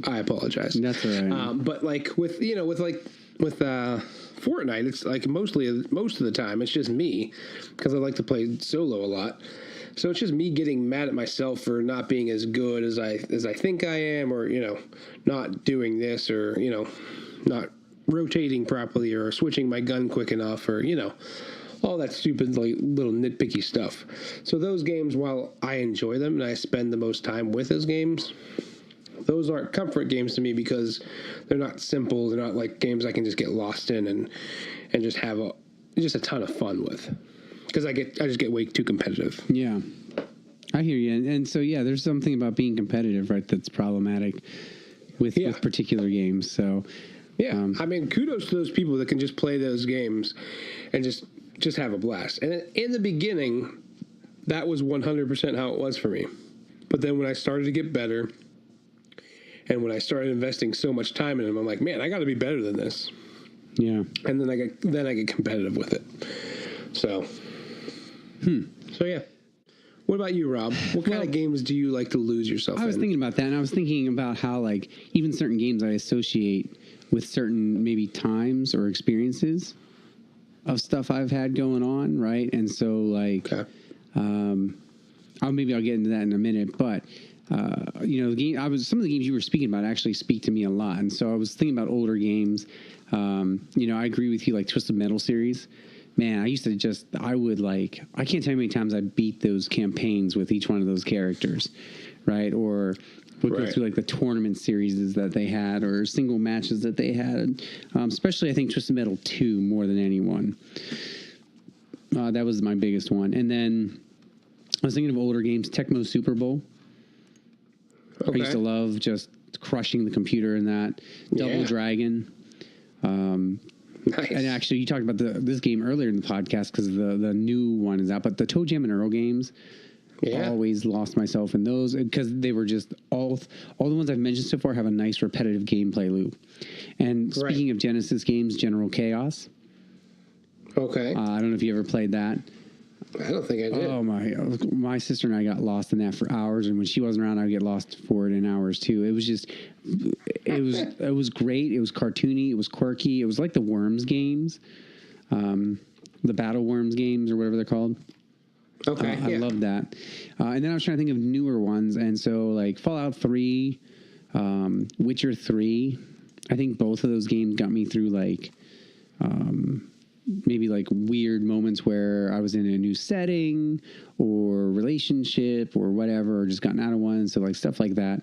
I apologize. That's all right. But with Fortnite, it's most of the time it's just me, because I like to play solo a lot. So it's just me getting mad at myself for not being as good as I think I am, or not doing this, or not rotating properly, or switching my gun quick enough, or all that stupid little nitpicky stuff. So those games, while I enjoy them and I spend the most time with those games, those aren't comfort games to me because they're not simple. They're not games I can just get lost in and just have a ton of fun with. Because I just get way too competitive. Yeah, I hear you, and so there's something about being competitive, right? That's problematic with particular games. So kudos to those people that can just play those games and just have a blast. And in the beginning, that was 100% how it was for me. But then when I started to get better, and when I started investing so much time in them, I'm like, man, I got to be better than this. Yeah. And then I get competitive with it. So. So yeah. What about you, Rob? What kind of games do you like to lose yourself in? I was thinking about that, and I was thinking about how even certain games I associate with certain maybe times or experiences. of stuff I've had going on, right? And so like, Okay. Maybe I'll get into that in a minute, but the game some of the games you were speaking about actually speak to me a lot, and so I was thinking about older games. I agree with you, like Twisted Metal series. Man, I used to I can't tell you how many times I beat those campaigns with each one of those characters, right? Or would go through like the tournament series that they had or single matches that they had. Especially, I think Twisted Metal 2 more than anyone. That was my biggest one. And then I was thinking of older games, Tecmo Super Bowl. Okay. I used to love just crushing the computer in that. Double Dragon. Nice. And actually, you talked about this game earlier in the podcast because the new one is out. But the Toe Jam and Earl games, I always lost myself in those because they were just all the ones I've mentioned so far have a nice repetitive gameplay loop. And speaking of Genesis games, General Chaos. Okay. I don't know if you ever played that. I don't think I did. Oh my sister and I got lost in that for hours, and when she wasn't around, I would get lost for it in hours too. It was great. It was cartoony. It was quirky. It was like the Worms games, the Battle Worms games or whatever they're called. Okay, I love that. And then I was trying to think of newer ones, and so like Fallout 3, Witcher 3. I think both of those games got me through like. Maybe like weird moments where I was in a new setting or relationship or whatever, or just gotten out of one. So like stuff like that.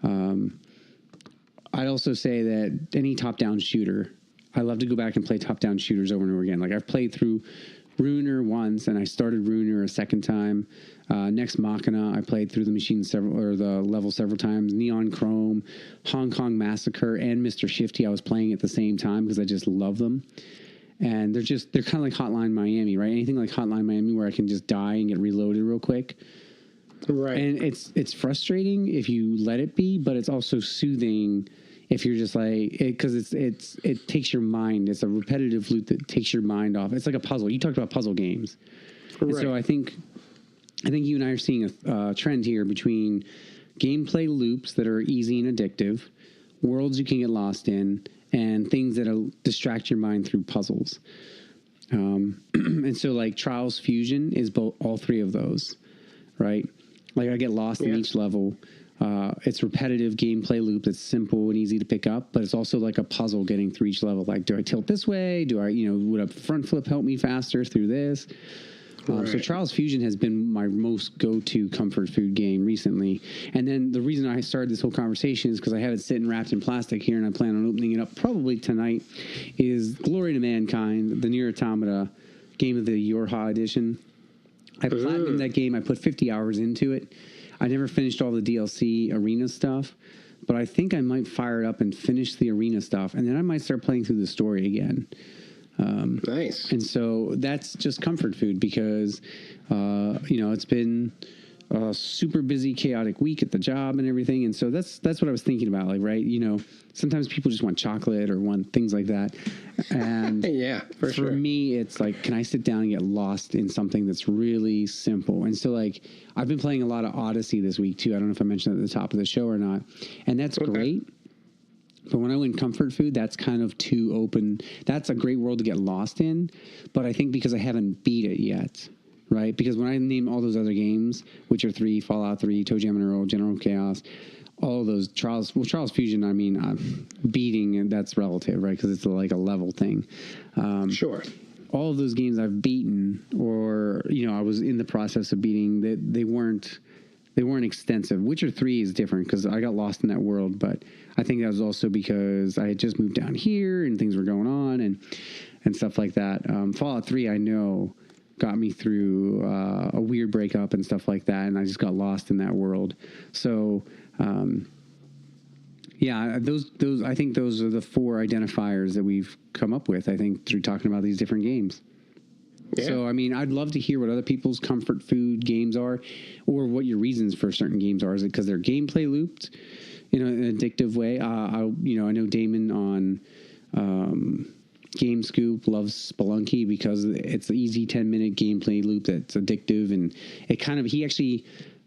I'd also say that any top-down shooter, I love to go back and play top-down shooters over and over again. Like I've played through Ruiner once, and I started Ruiner a second time. Next Machina, I played through the level several times. Neon Chrome, Hong Kong Massacre, and Mr. Shifty I was playing at the same time because I just love them. And they're kind of like Hotline Miami, right? Anything like Hotline Miami where I can just die and get reloaded real quick. Right. And it's frustrating if you let it be, but it's also soothing if you're just like, because it takes your mind. It's a repetitive loop that takes your mind off. It's like a puzzle. You talked about puzzle games. Right. And so I think you and I are seeing a trend here between gameplay loops that are easy and addictive, worlds you can get lost in, and things that'll distract your mind through puzzles. And so like Trials Fusion is all three of those, right? Like I get lost in each level. It's repetitive gameplay loop that's simple and easy to pick up, but it's also like a puzzle getting through each level. Like, do I tilt this way? Do I, would a front flip help me faster through this? So Trials Fusion has been my most go-to comfort food game recently. And then the reason I started this whole conversation is because I have it sitting wrapped in plastic here, and I plan on opening it up probably tonight, is Glory to Mankind, the Nier Automata Game of the Yorha edition. I platinumed that game. I put 50 hours into it. I never finished all the DLC arena stuff, but I think I might fire it up and finish the arena stuff, and then I might start playing through the story again. Nice. And so that's just comfort food because, it's been a super busy, chaotic week at the job and everything. And so that's what I was thinking about. Like, right. Sometimes people just want chocolate or want things like that. And yeah, for me, it's like, can I sit down and get lost in something that's really simple? And so like, I've been playing a lot of Odyssey this week too. I don't know if I mentioned it at the top of the show or not. And that's great. But when I win comfort food, that's kind of too open. That's a great world to get lost in. But I think because I haven't beat it yet, right? Because when I name all those other games, Witcher 3, Fallout 3, Toe Jam and Earl, General Chaos, all of those Trials Fusion, I mean, beating, and that's relative, right? Because it's like a level thing. Sure. All of those games I've beaten or, I was in the process of beating, they weren't extensive. Witcher 3 is different because I got lost in that world, but I think that was also because I had just moved down here and things were going on and stuff like that. Fallout 3, I know, got me through a weird breakup and stuff like that, and I just got lost in that world. So, those I think those are the four identifiers that we've come up with, I think, through talking about these different games. Yeah. So, I mean, I'd love to hear what other people's comfort food games are or what your reasons for certain games are. Is it because they're gameplay looped in an addictive way? I know Damon on GameScoop loves Spelunky because it's an easy 10-minute gameplay loop that's addictive. And it kind of, he actually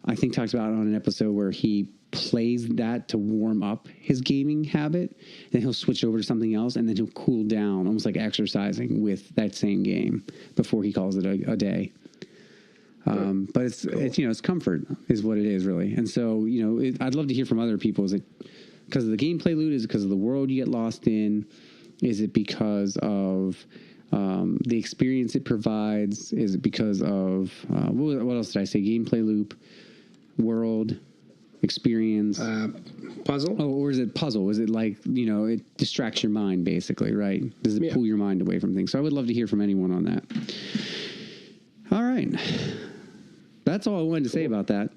I think talks about it on an episode where he plays that to warm up his gaming habit. Then he'll switch over to something else, and then he'll cool down, almost like exercising with that same game before he calls it a day. But it's it's comfort is what it is really. And so, I'd love to hear from other people. Is it because of the gameplay loot? Is it because of the world you get lost in? Is it because of the experience it provides? Is it because of what else did I say? Gameplay loop, world, experience, puzzle. Oh, or is it puzzle? Is it like it distracts your mind basically, right? Does it pull your mind away from things? So I would love to hear from anyone on that. All right. That's all I wanted to say about that.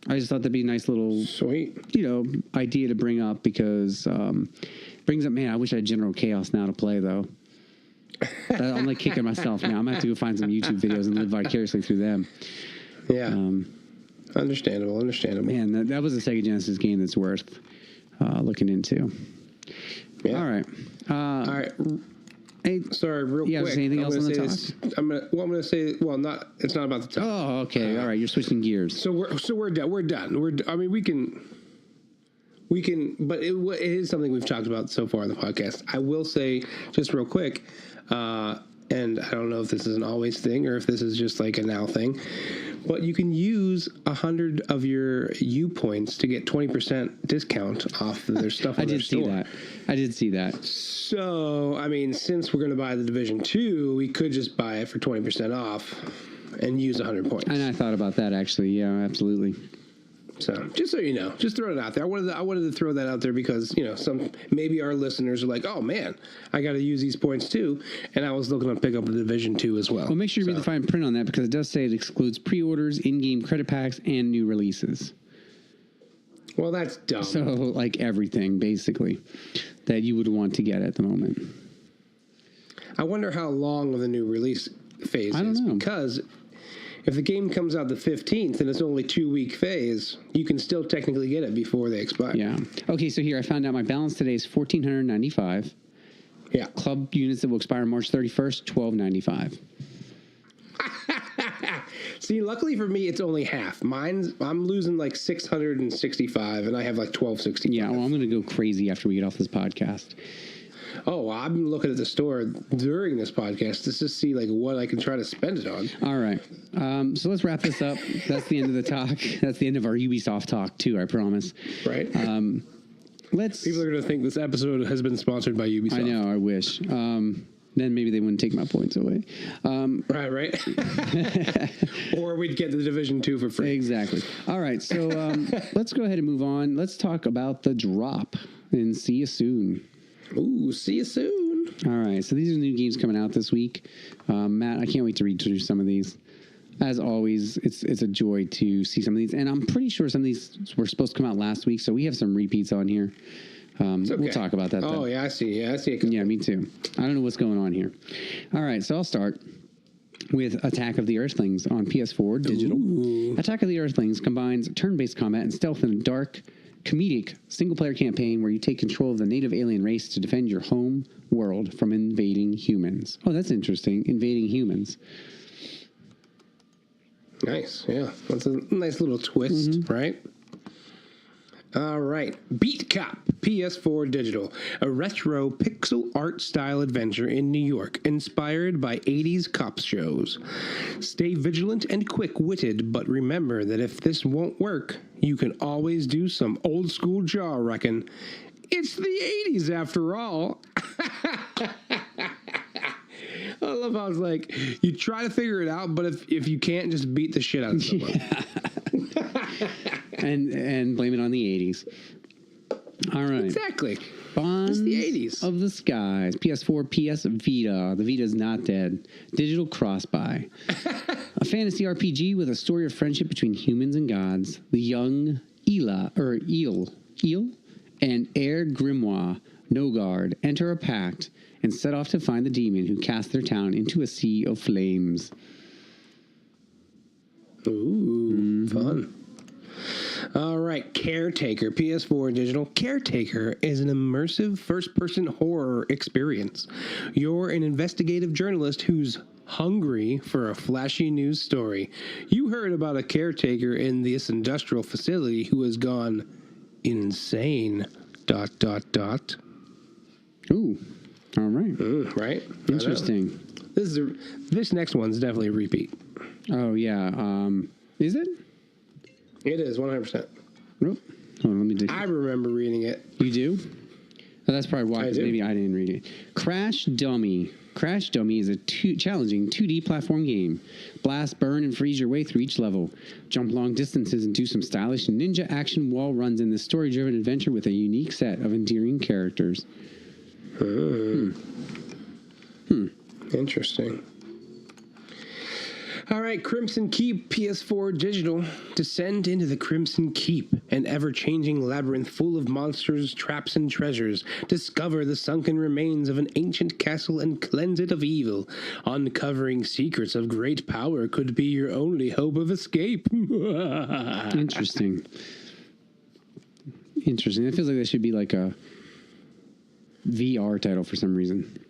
I just thought that'd be a nice little, sweet, idea to bring up because brings up, man, I wish I had General Chaos now to play though. I'm like kicking myself now. I'm gonna have to go find some YouTube videos and live vicariously through them. Yeah. Understandable. Man, that was a Sega Genesis game that's worth looking into. Yeah. All right. All right. Hey, sorry, real quick. Is there anything else on the talk? It's not about the talk. Oh, okay. All right. You're switching gears. So we're done. We're done. We can, but it is something we've talked about so far in the podcast. I will say just real quick, and I don't know if this is an always thing or if this is just like a now thing, but you can use 100 of your U points to get 20% discount off of their stuff. I did see that. So, I mean, since we're going to buy the Division 2, we could just buy it for 20% off and use 100 points. And I thought about that actually. Yeah, absolutely. So, just so you know, just throw it out there. I wanted to throw that out there because, maybe our listeners are like, oh man, I got to use these points too. And I was looking to pick up the Division 2 as well. Well, make sure you read the fine print on that because it does say it excludes pre-orders, in-game credit packs, and new releases. Well, that's dumb. So, like everything, basically, that you would want to get at the moment. I wonder how long of the new release phase I don't know. Because if the game comes out the 15th and it's only 2-week phase, you can still technically get it before they expire. Yeah. Okay, so here I found out my balance today is $1,495. Yeah. Club units that will expire March 31st, $1,295. See, luckily for me, it's only half. I'm losing like 665, and I have like 1265. Yeah, well, I'm going to go crazy after we get off this podcast. Oh, I'm looking at the store during this podcast to just see like what I can try to spend it on. All right. So let's wrap this up. That's the end of the talk. That's the end of our Ubisoft talk, too, I promise. Right. People are going to think this episode has been sponsored by Ubisoft. I know, I wish. Then maybe they wouldn't take my points away. Right. Or we'd get the Division 2 for free. Exactly. All right, so let's go ahead and move on. Let's talk about the drop and see you soon. Ooh, see you soon. All right, so these are new games coming out this week. Matt, I can't wait to read through some of these. As always, it's a joy to see some of these. And I'm pretty sure some of these were supposed to come out last week, so we have some repeats on here. Okay. We'll talk about that. Oh, yeah, I see. Yeah, me too. I don't know what's going on here. All right, so I'll start with Attack of the Earthlings on PS4 digital. Ooh. Attack of the Earthlings combines turn-based combat and stealth in a dark, comedic single-player campaign where you take control of the native alien race to defend your home world from invading humans. Oh, that's interesting. Invading humans. Nice, yeah. That's a nice little twist, right? All right. Beat Cop, PS4 Digital, a retro pixel art style adventure in New York, inspired by 80s cop shows. Stay vigilant and quick-witted, but remember that if this won't work, you can always do some old school jaw wrecking. It's the 80s after all. I love how it's like, you try to figure it out, but if you can't, just beat the shit out of someone. and blame it on the 80s. All right. Exactly. Bonds it's the 80s. of the Skies. PS4, PS Vita. The Vita's not dead. Digital cross-buy. A fantasy RPG with a story of friendship between humans and gods. The young Eel, and Air Grimoire Nogard enter a pact and set off to find the demon who cast their town into a sea of flames. Ooh, fun. All right, Caretaker, PS4 Digital. Caretaker is an immersive first-person horror experience. You're an investigative journalist whose hungry for a flashy news story. You heard about a caretaker in this industrial facility who has gone insane. ... Ooh, all right. Right? Interesting. This next one's definitely a repeat. Oh, yeah. Is it? It is 100%. Nope. Hold on, let me do. I remember reading it. You do? Oh, that's probably why, because do. maybe I didn't read it. Crash Dummy. Crash Dummy is a challenging 2D platform game. Blast, burn, and freeze your way through each level. Jump long distances and do some stylish ninja action wall runs in this story-driven adventure with a unique set of endearing characters. Interesting. All right, Crimson Keep PS4 Digital. Descend into the Crimson Keep, an ever-changing labyrinth full of monsters, traps, and treasures. Discover the sunken remains of an ancient castle and cleanse it of evil. Uncovering secrets of great power could be your only hope of escape. Interesting. Interesting. It feels like that should be like a VR title for some reason.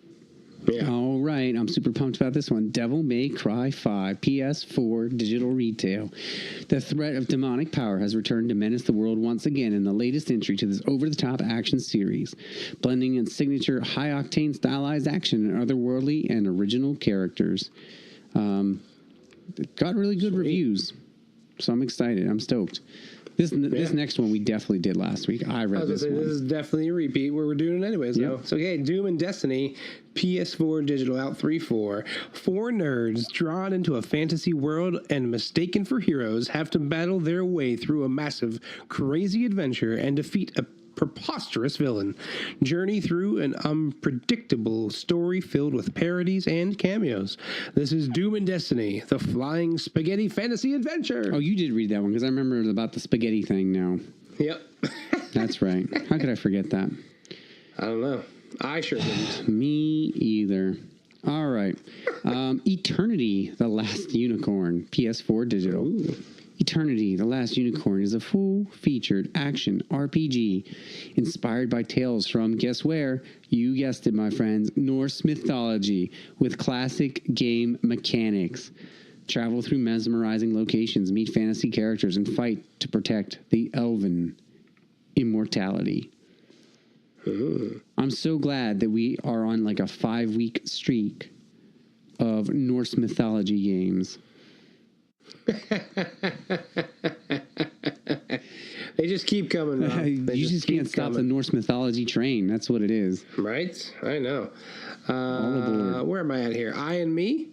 Yeah. All right, I'm super pumped about this one. Devil May Cry 5, PS4 digital retail. The threat of demonic power has returned to menace the world once again in the latest entry to this over-the-top action series, blending its signature high-octane stylized action and otherworldly and original characters. It got really good reviews, so I'm excited. I'm stoked. This next one we definitely did last week. I read this one. This is definitely a repeat where we're doing it anyways. Yep. Though. So, okay, Doom and Destiny, PS4 digital out 3-4. Four nerds drawn into a fantasy world and mistaken for heroes have to battle their way through a massive, crazy adventure and defeat a preposterous villain. Journey through an unpredictable story filled with parodies and cameos. This is Doom and Destiny, the flying spaghetti fantasy adventure. Oh, you did read that one because I remember about the spaghetti thing now. Yep. That's right. How could I forget that? I don't know. I sure didn't. Me either. All right. Eternity, The Last Unicorn, PS4 digital. Ooh. Eternity, The Last Unicorn is a full-featured action RPG inspired by tales from, guess where? You guessed it, my friends, Norse mythology with classic game mechanics. Travel through mesmerizing locations, meet fantasy characters, and fight to protect the elven immortality. Ooh. I'm so glad that we are on like a 5-week streak of Norse mythology games. They just keep coming. You just can't stop the Norse mythology train. That's what it is. Right? I know. All aboard. Where am I at here? I and Me?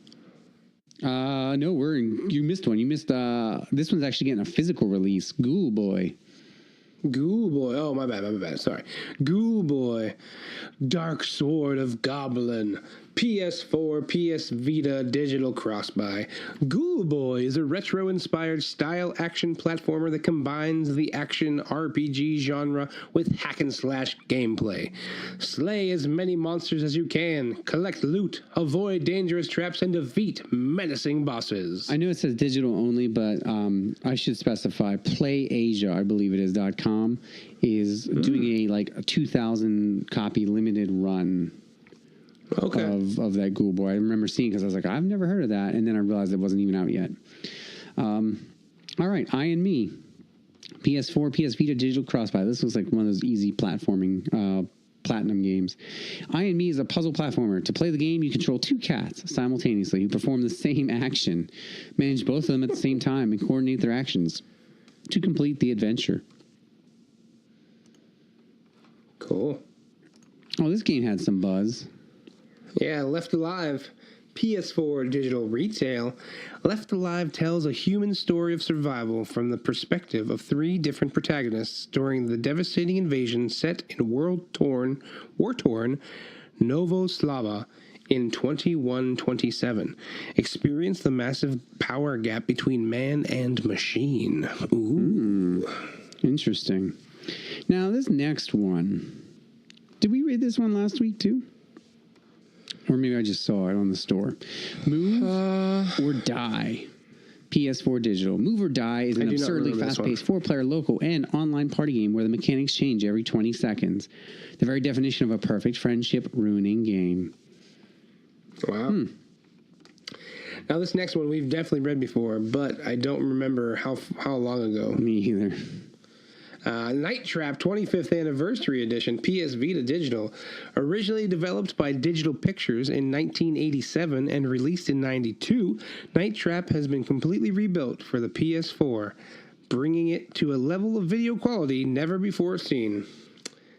No, you missed one. You missed, this one's actually getting a physical release. Ghoul Boy. Ghoul Boy. Oh, my bad. Sorry. Ghoul Boy. Dark Sword of Goblin. PS4, PS Vita digital cross-buy. Ghoul Boy is a retro-inspired style action platformer that combines the action RPG genre with hack-and-slash gameplay. Slay as many monsters as you can, collect loot, avoid dangerous traps, and defeat menacing bosses. I know it says digital only, but I should specify PlayAsia, I believe it is, .com, is doing a 2,000 copy limited run. Okay. Of that Ghoul Boy. I remember seeing because I was like, I've never heard of that. And then I realized it wasn't even out yet. All right. I and Me. PS4, PS Vita digital cross-buy. This was like one of those easy platforming platinum games. I and Me is a puzzle platformer. To play the game, you control two cats simultaneously who perform the same action. Manage both of them at the same time and coordinate their actions to complete the adventure. Cool. Oh, this game had some buzz. Yeah, Left Alive, PS4 digital retail. Left Alive tells a human story of survival from the perspective of 3 different protagonists during the devastating invasion set in war-torn Novoslava in 2127. Experience the massive power gap between man and machine. Ooh. Interesting. Now, this next one. Did we read this one last week, too? Or maybe I just saw it on the store. Move or Die. PS4 digital. Move or Die is an absurdly fast-paced 4-player local and online party game where the mechanics change every 20 seconds. The very definition of a perfect friendship-ruining game. Wow. Now, this next one we've definitely read before, but I don't remember how long ago. Me either. Night Trap 25th Anniversary Edition, PS Vita Digital. Originally developed by Digital Pictures in 1987 and released in 92, Night Trap has been completely rebuilt for the PS4, bringing it to a level of video quality never before seen.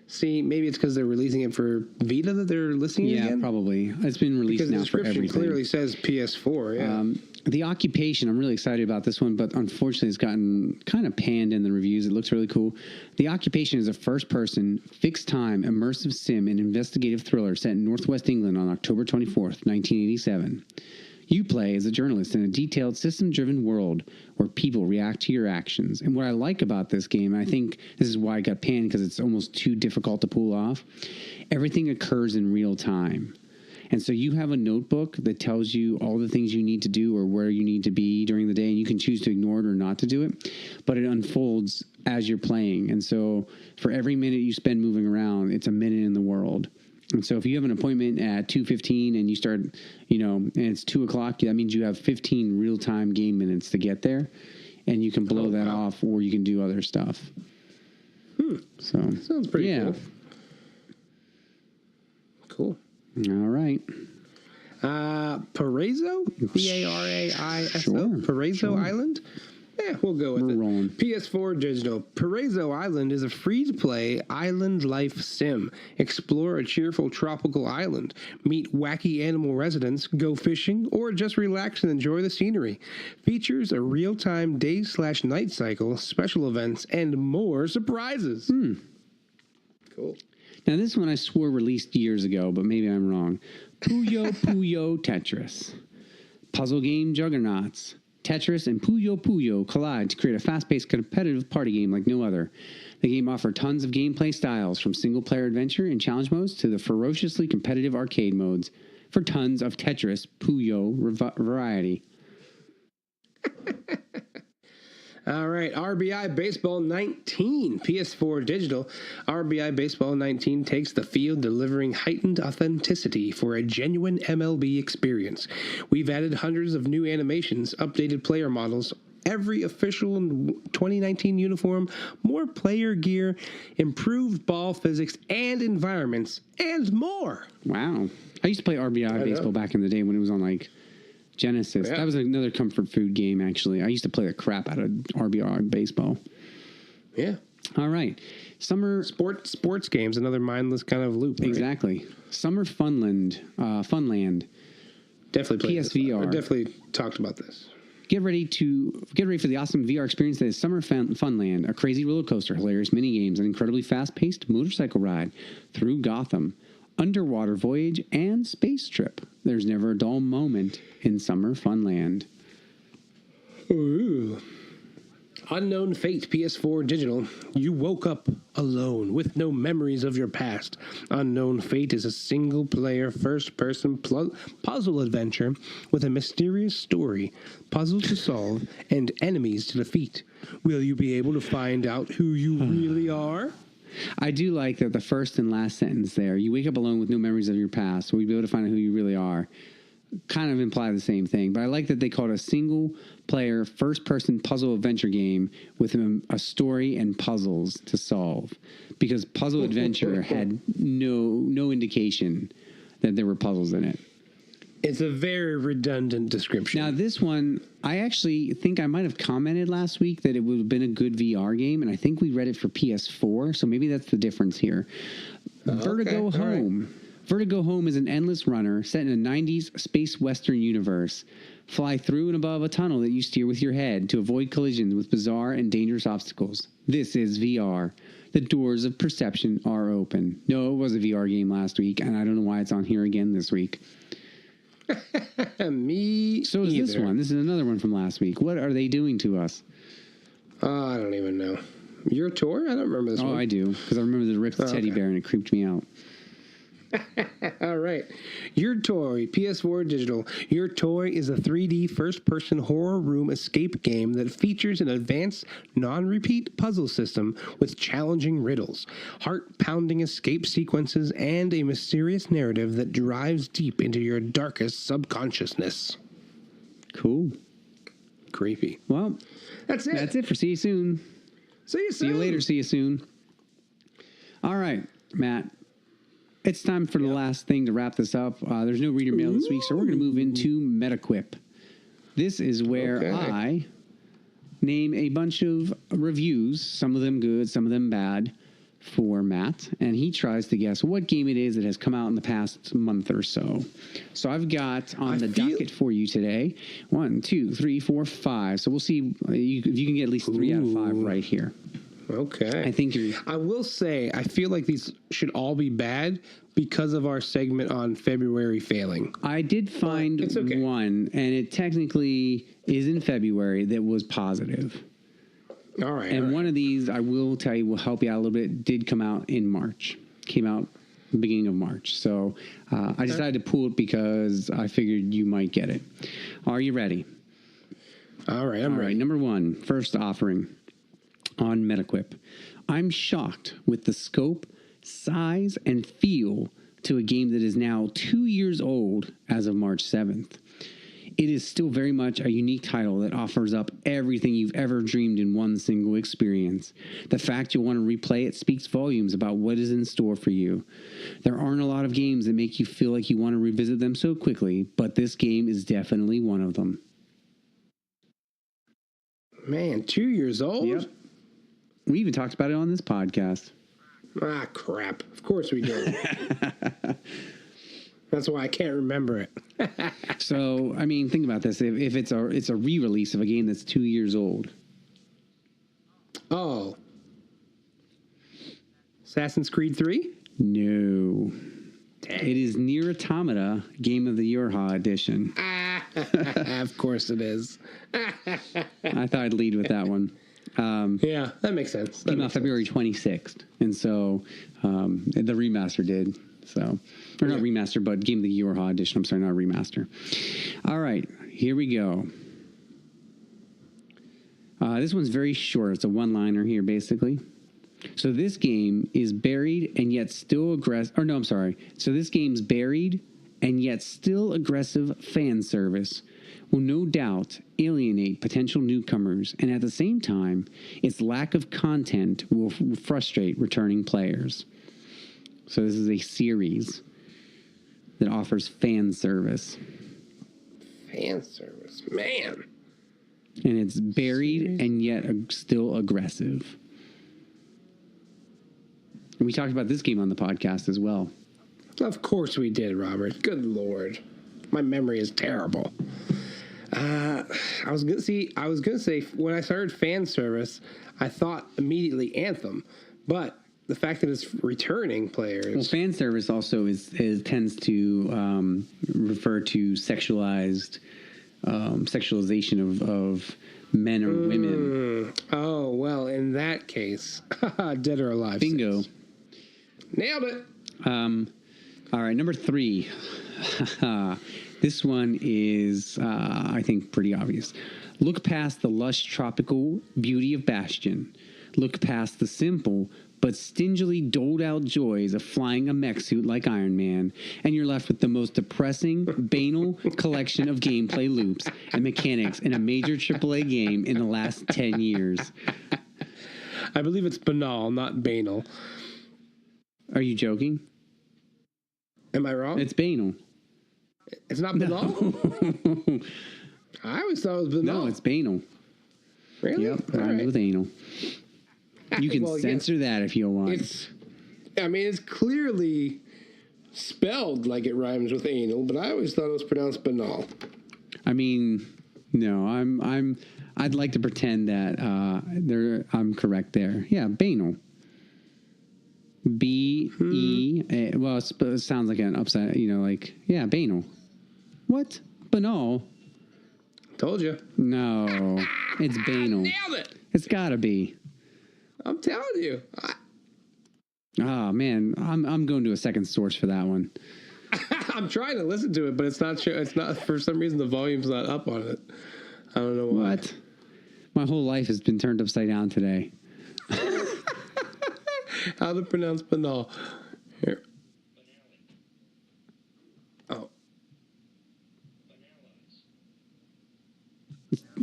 See, maybe it's because they're releasing it for Vita that they're listing it again? Yeah, probably. It's been released Because the now for description everything. clearly says PS4, yeah. The Occupation, I'm really excited about this one, but unfortunately it's gotten kind of panned in the reviews. It looks really cool. The Occupation is a first-person, fixed-time, immersive sim and investigative thriller set in Northwest England on October 24th, 1987. You play as a journalist in a detailed, system-driven world where people react to your actions. And what I like about this game, and I think this is why I got panned because it's almost too difficult to pull off, everything occurs in real time. And so you have a notebook that tells you all the things you need to do or where you need to be during the day, and you can choose to ignore it or not to do it, but it unfolds as you're playing. And so for every minute you spend moving around, it's a minute in the world. And so if you have an appointment at 2:15 and you start, and it's 2 o'clock, that means you have 15 real-time game minutes to get there, and you can blow that off or you can do other stuff. So Sounds pretty cool. Cool. All right. Paraiso? Paraiso? Sure. Paraiso Island? Yeah, we'll go with We're it. rolling. PS4 Digital. Paraiso Island is a free-to-play island life sim. Explore a cheerful tropical island, meet wacky animal residents, go fishing, or just relax and enjoy the scenery. Features a real-time day/night cycle, special events, and more surprises. Cool. Now, this one I swore released years ago, but maybe I'm wrong. Puyo Puyo Tetris. Puzzle game juggernauts. Tetris and Puyo Puyo collide to create a fast-paced competitive party game like no other. The game offers tons of gameplay styles, from single-player adventure and challenge modes to the ferociously competitive arcade modes, for tons of Tetris Puyo variety. All right, RBI Baseball 19, PS4 Digital. RBI Baseball 19 takes the field, delivering heightened authenticity for a genuine MLB experience. We've added hundreds of new animations, updated player models, every official 2019 uniform, more player gear, improved ball physics and environments, and more. Wow. I used to play RBI Baseball back in the day when it was on, Genesis. Yeah. That was another comfort food game, actually. I used to play the crap out of RBI Baseball. Yeah. All right. Summer... Sports games, another mindless kind of loop. Right? Exactly. Summer Funland. Definitely played PSVR. I definitely talked about this. Get ready for the awesome VR experience that is Summer Funland, a crazy roller coaster, hilarious mini games, an incredibly fast-paced motorcycle ride through Gotham, underwater voyage, and space trip. There's never a dull moment in Summer Funland. Ooh. Unknown Fate PS4 Digital. You woke up alone with no memories of your past. Unknown Fate is a single-player, first-person puzzle adventure with a mysterious story, puzzles to solve, and enemies to defeat. Will you be able to find out who you really are? I do like that the first and last sentence there, you wake up alone with no memories of your past, will you be able to find out who you really are, kind of imply the same thing. But I like that they called it a single-player, first-person puzzle adventure game with a story and puzzles to solve. Because Puzzle Adventure had no indication that there were puzzles in it. It's a very redundant description. Now, this one, I actually think I might have commented last week that it would have been a good VR game, and I think we read it for PS4, so maybe that's the difference here. Vertigo Home. Right. Vertigo Home is an endless runner set in a 90s space western universe. Fly through and above a tunnel that you steer with your head to avoid collisions with bizarre and dangerous obstacles. This is VR. The doors of perception are open. No, it was a VR game last week, and I don't know why it's on here again this week. Me So is either. this one. This is another one from last week. What are they doing to us? I don't even know. Your tour? I don't remember this one. Oh, I do, because I remember the ripped teddy bear, and it creeped me out. All right. Your Toy, PS4 Digital. Your Toy is a 3D first-person horror room escape game that features an advanced, non-repeat puzzle system with challenging riddles, heart-pounding escape sequences, and a mysterious narrative that drives deep into your darkest subconsciousness. Cool. Creepy. Well, That's it. that's it for See You Soon. See you soon. See you later. See you soon. All right, Matt. It's time for the last thing to wrap this up. There's no reader mail this week, so we're going to move into MetaQuip. This is where Okay. I name a bunch of reviews, some of them good, some of them bad, for Matt, and he tries to guess what game it is that has come out in the past month or so. So I've got on the docket for you today 1, 2, 3, 4, 5. So we'll see if you can get at least 3 out of 5 right here. Okay. I think you're. I will say, I feel like these should all be bad because of our segment on February failing. I did find it's okay. one, and it technically is in February that was positive. All right. And one of these, I will tell you, will help you out a little bit, did come out in March. Came out beginning of March. So I decided to pull it because I figured you might get it. Are you ready? All right, I'm All ready. right, number 1, first offering on MetaQuip. I'm shocked with the scope, size, and feel to a game that is now 2 years old as of March 7th. It is still very much a unique title that offers up everything you've ever dreamed in one single experience. The fact you'll want to replay it speaks volumes about what is in store for you. There aren't a lot of games that make you feel like you want to revisit them so quickly, but this game is definitely one of them. Man, 2 years old? Yep. We even talked about it on this podcast. Ah, crap. Of course we did. That's why I can't remember it. So, I mean, think about this. If it's a re-release of a game that's 2 years old. Oh. Assassin's Creed 3? No. It is Nier Automata Game of the Year edition. Of course it is. I thought I'd lead with that one. Yeah, that makes sense. That Came out makes February 26th. And so the remaster did. So, or not remaster, but Game of the Year edition. I'm sorry, not remaster. All right, here we go. This one's very short. It's a one-liner here, basically. So this game is buried and yet still aggressive. Or no, I'm sorry. So this game's buried and yet still aggressive fan service will no doubt alienate potential newcomers, and at the same time, its lack of content will frustrate returning players. So this is a series that offers fan service. Fan service. Man. And it's buried and yet still aggressive. And we talked about this game on the podcast as well. Of course we did, Robert. Good Lord. My memory is terrible. I was gonna say when I started fan service, I thought immediately Anthem, but the fact that it's returning players. Well, fan service also tends to refer to sexualization of men or women. Oh well, in that case, Dead or Alive. Bingo. 6. Nailed it. All right, number 3. This one is, I think, pretty obvious. Look past the lush tropical beauty of Bastion. Look past the simple but stingily doled out joys of flying a mech suit like Iron Man, and you're left with the most depressing, banal collection of gameplay loops and mechanics in a major AAA game in the last 10 years. I believe it's banal, not banal. Are you joking? Am I wrong? It's banal. It's not banal? I always thought it was banal. No, it's banal. Really? Yep, All rhymes right. with anal. You can Well, censor that if you want. It's clearly spelled like it rhymes with anal, but I always thought it was pronounced banal. I mean, no, I'd like to pretend that I'm correct there. Yeah, banal. B-E, well, it sounds like an upside, yeah, banal. What? Banal? Told you. No, it's banal. Nailed it. It's gotta be. I'm telling you. Oh man, I'm going to a second source for that one. I'm trying to listen to it, but it's not. It's not. For some reason, the volume's not up on it. I don't know why. What? My whole life has been turned upside down today. How to pronounce banal? Here. Oh.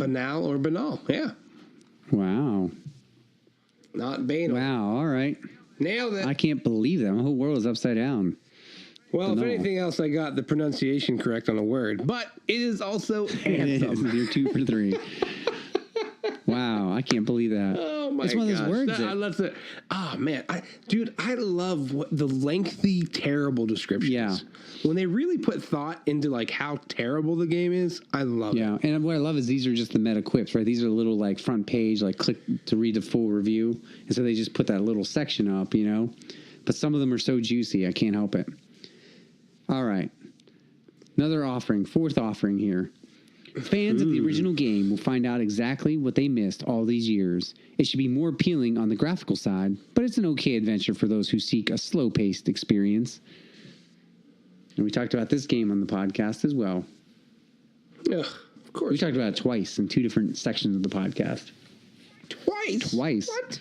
Banal or Banal. Yeah. Wow. Not banal. Wow. All right. Nailed it. I can't believe that. My whole world is upside down. Well, if Banal. anything else, I got the pronunciation correct on a word, but it is also It is. anthem. You're 2 for 3. Wow. I can't believe that. Oh my It's one of gosh. those words Man, I love the lengthy, terrible descriptions. Yeah. When they really put thought into like how terrible the game is, I love it. Yeah, and what I love is these are just the meta quips, right? These are little like front page, like click to read the full review, and so they just put that little section up, you know. But some of them are so juicy, I can't help it. All right, another offering, fourth offering here. Fans of the original game will find out exactly what they missed all these years. It should be more appealing on the graphical side, but it's an okay adventure for those who seek a slow-paced experience. And we talked about this game on the podcast as well. Ugh, of course. We talked about it twice in 2 different sections of the podcast. Twice. What?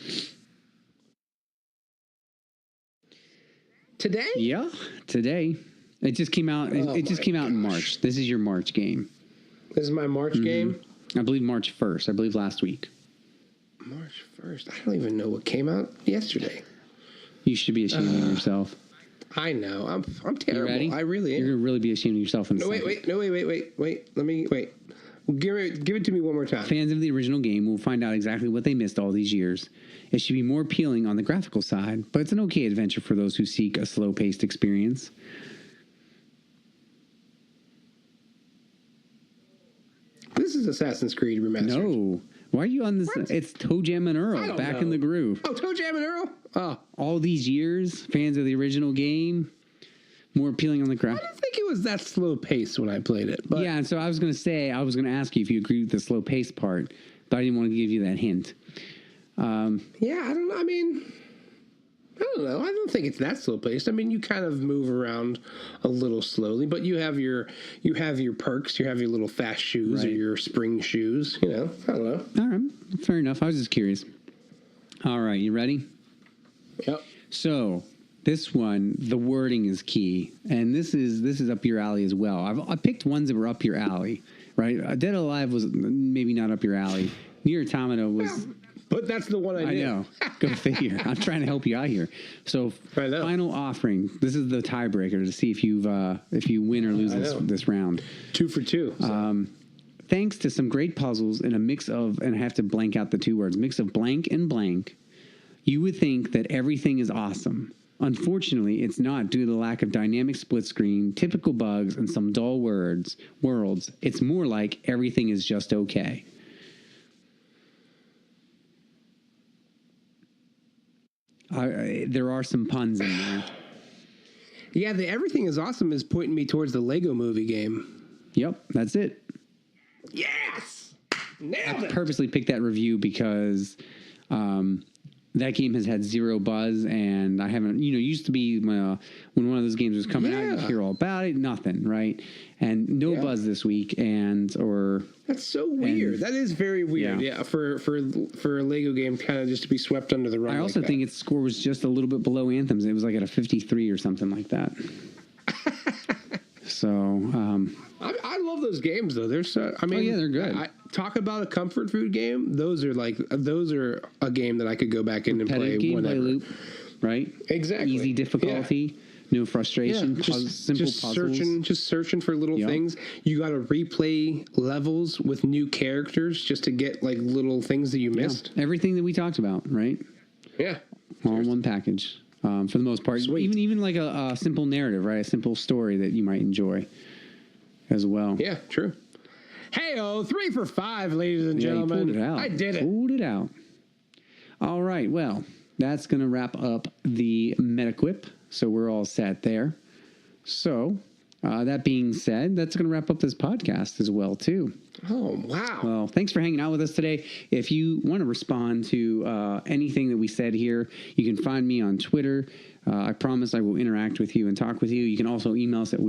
Today? Yeah, today. It just came out. It just came out in March. This is your March game. This is my March game. I believe March 1st. I believe last week. March 1st. I don't even know what came out yesterday. You should be ashamed of yourself. I know. I'm You terrible. ready? I really am. You're gonna really be ashamed of yourself in a No, second. wait. Let me wait. Give it to me one more time. Fans of the original game will find out exactly what they missed all these years. It should be more appealing on the graphical side, but it's an okay adventure for those who seek a slow-paced experience. This is Assassin's Creed Remastered. No. Why are you on this? What? It's Toe Jam and I Earl, don't back know. in the groove. Oh, Toe Jam and Earl? Oh, All these years, fans of the original game, more appealing on the I graphic. didn't think it was that slow pace when I played it. But Yeah, and so I was going to ask you if you agree with the slow pace part, but I didn't want to give you that hint. yeah, I don't know. I mean, I don't know. I don't think it's that slow paced. I mean, you kind of move around a little slowly, but you have your perks. You have your little fast shoes or Right. your spring shoes. You know, I don't know. All right, fair enough. I was just curious. All right, you ready? Yep. So this one, the wording is key, and this is up your alley as well. I picked ones that were up your alley, right? Dead or Alive was maybe not up your alley. Nier Automata was. But that's the one I I did. know. Go figure. I'm trying to help you out here. So, I know. final offering. This is the tiebreaker to see if you win or lose know. this round. 2 for 2. So. Thanks to some great puzzles and a mix of, and I have to blank out the 2 words, mix of blank and blank, you would think that everything is awesome. Unfortunately, it's not due to the lack of dynamic split screen, typical bugs, and some dull worlds. It's more like everything is just okay. There are some puns in there. Yeah, the everything is awesome is pointing me towards the Lego Movie game. Yep, that's it. Yes! Nailed it! Purposely picked that review because that game has had zero buzz, and I haven't, used to be when one of those games was coming out, you'd Yeah. hear all about it, nothing, right? And no Yeah. buzz this week, That's so weird. That is very weird. Yeah, for a Lego game kind of just to be swept under the rug. I also like think its score was just a little bit below Anthem's. It was like at a 53 or something like that. So, I love those games though. They're so. I mean, yeah, they're good. Talk about a comfort food game. Those are a game that I could go back in and play repetitive gameplay whenever. loop, right? Exactly. Easy difficulty, no frustration, simple puzzles. Searching for little Yep. things. You got to replay levels with new characters just to get like little things that you missed. Everything that we talked about, right? Yeah. All in one package, for the most part. Sweet. Even like a simple narrative, right? A simple story that you might enjoy as well. Yeah. True. Hey, 3 for 5, ladies and Yeah, you gentlemen. pulled it out. I did it. Pulled it out. All right. Well, that's going to wrap up the Metaquip. So we're all set there. So that being said, that's going to wrap up this podcast as well, too. Oh, wow. Well, thanks for hanging out with us today. If you want to respond to anything that we said here, you can find me on Twitter. I promise I will interact with you and talk with you. You can also email us at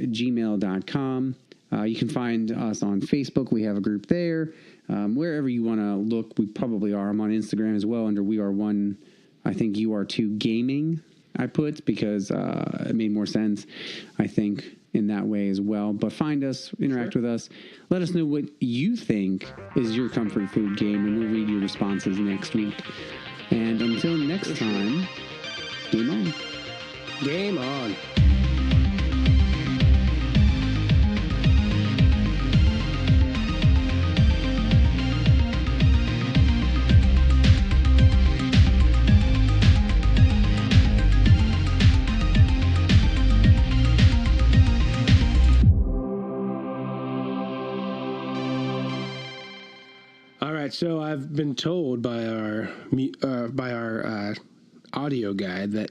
weare1ur2@gmail.com. You can find us on Facebook. We have a group there. Wherever you want to look, we probably are. I'm on Instagram as well under We Are One. I think You Are Two Gaming I put because it made more sense, I think. in that way as well. But find us, interact with us. Let us know what you think is your comfort food game, and we'll read your responses next week. And until next time, game on. Game on. All right, so I've been told by our audio guy that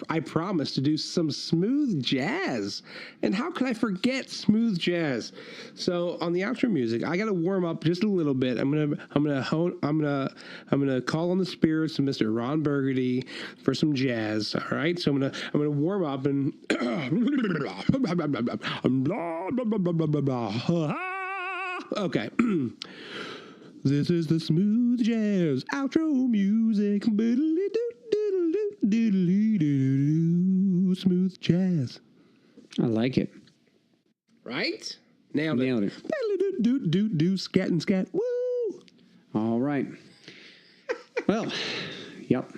I promised to do some smooth jazz, and how could I forget smooth jazz? So on the outro music, I got to warm up just a little bit. I'm gonna call on the spirits of Mr. Ron Burgundy for some jazz. All right, so I'm gonna warm up and okay. This is the smooth jazz outro music. Smooth jazz. I like it. Right? Nailed it. Scat and scat. Woo! All right. Well, yep.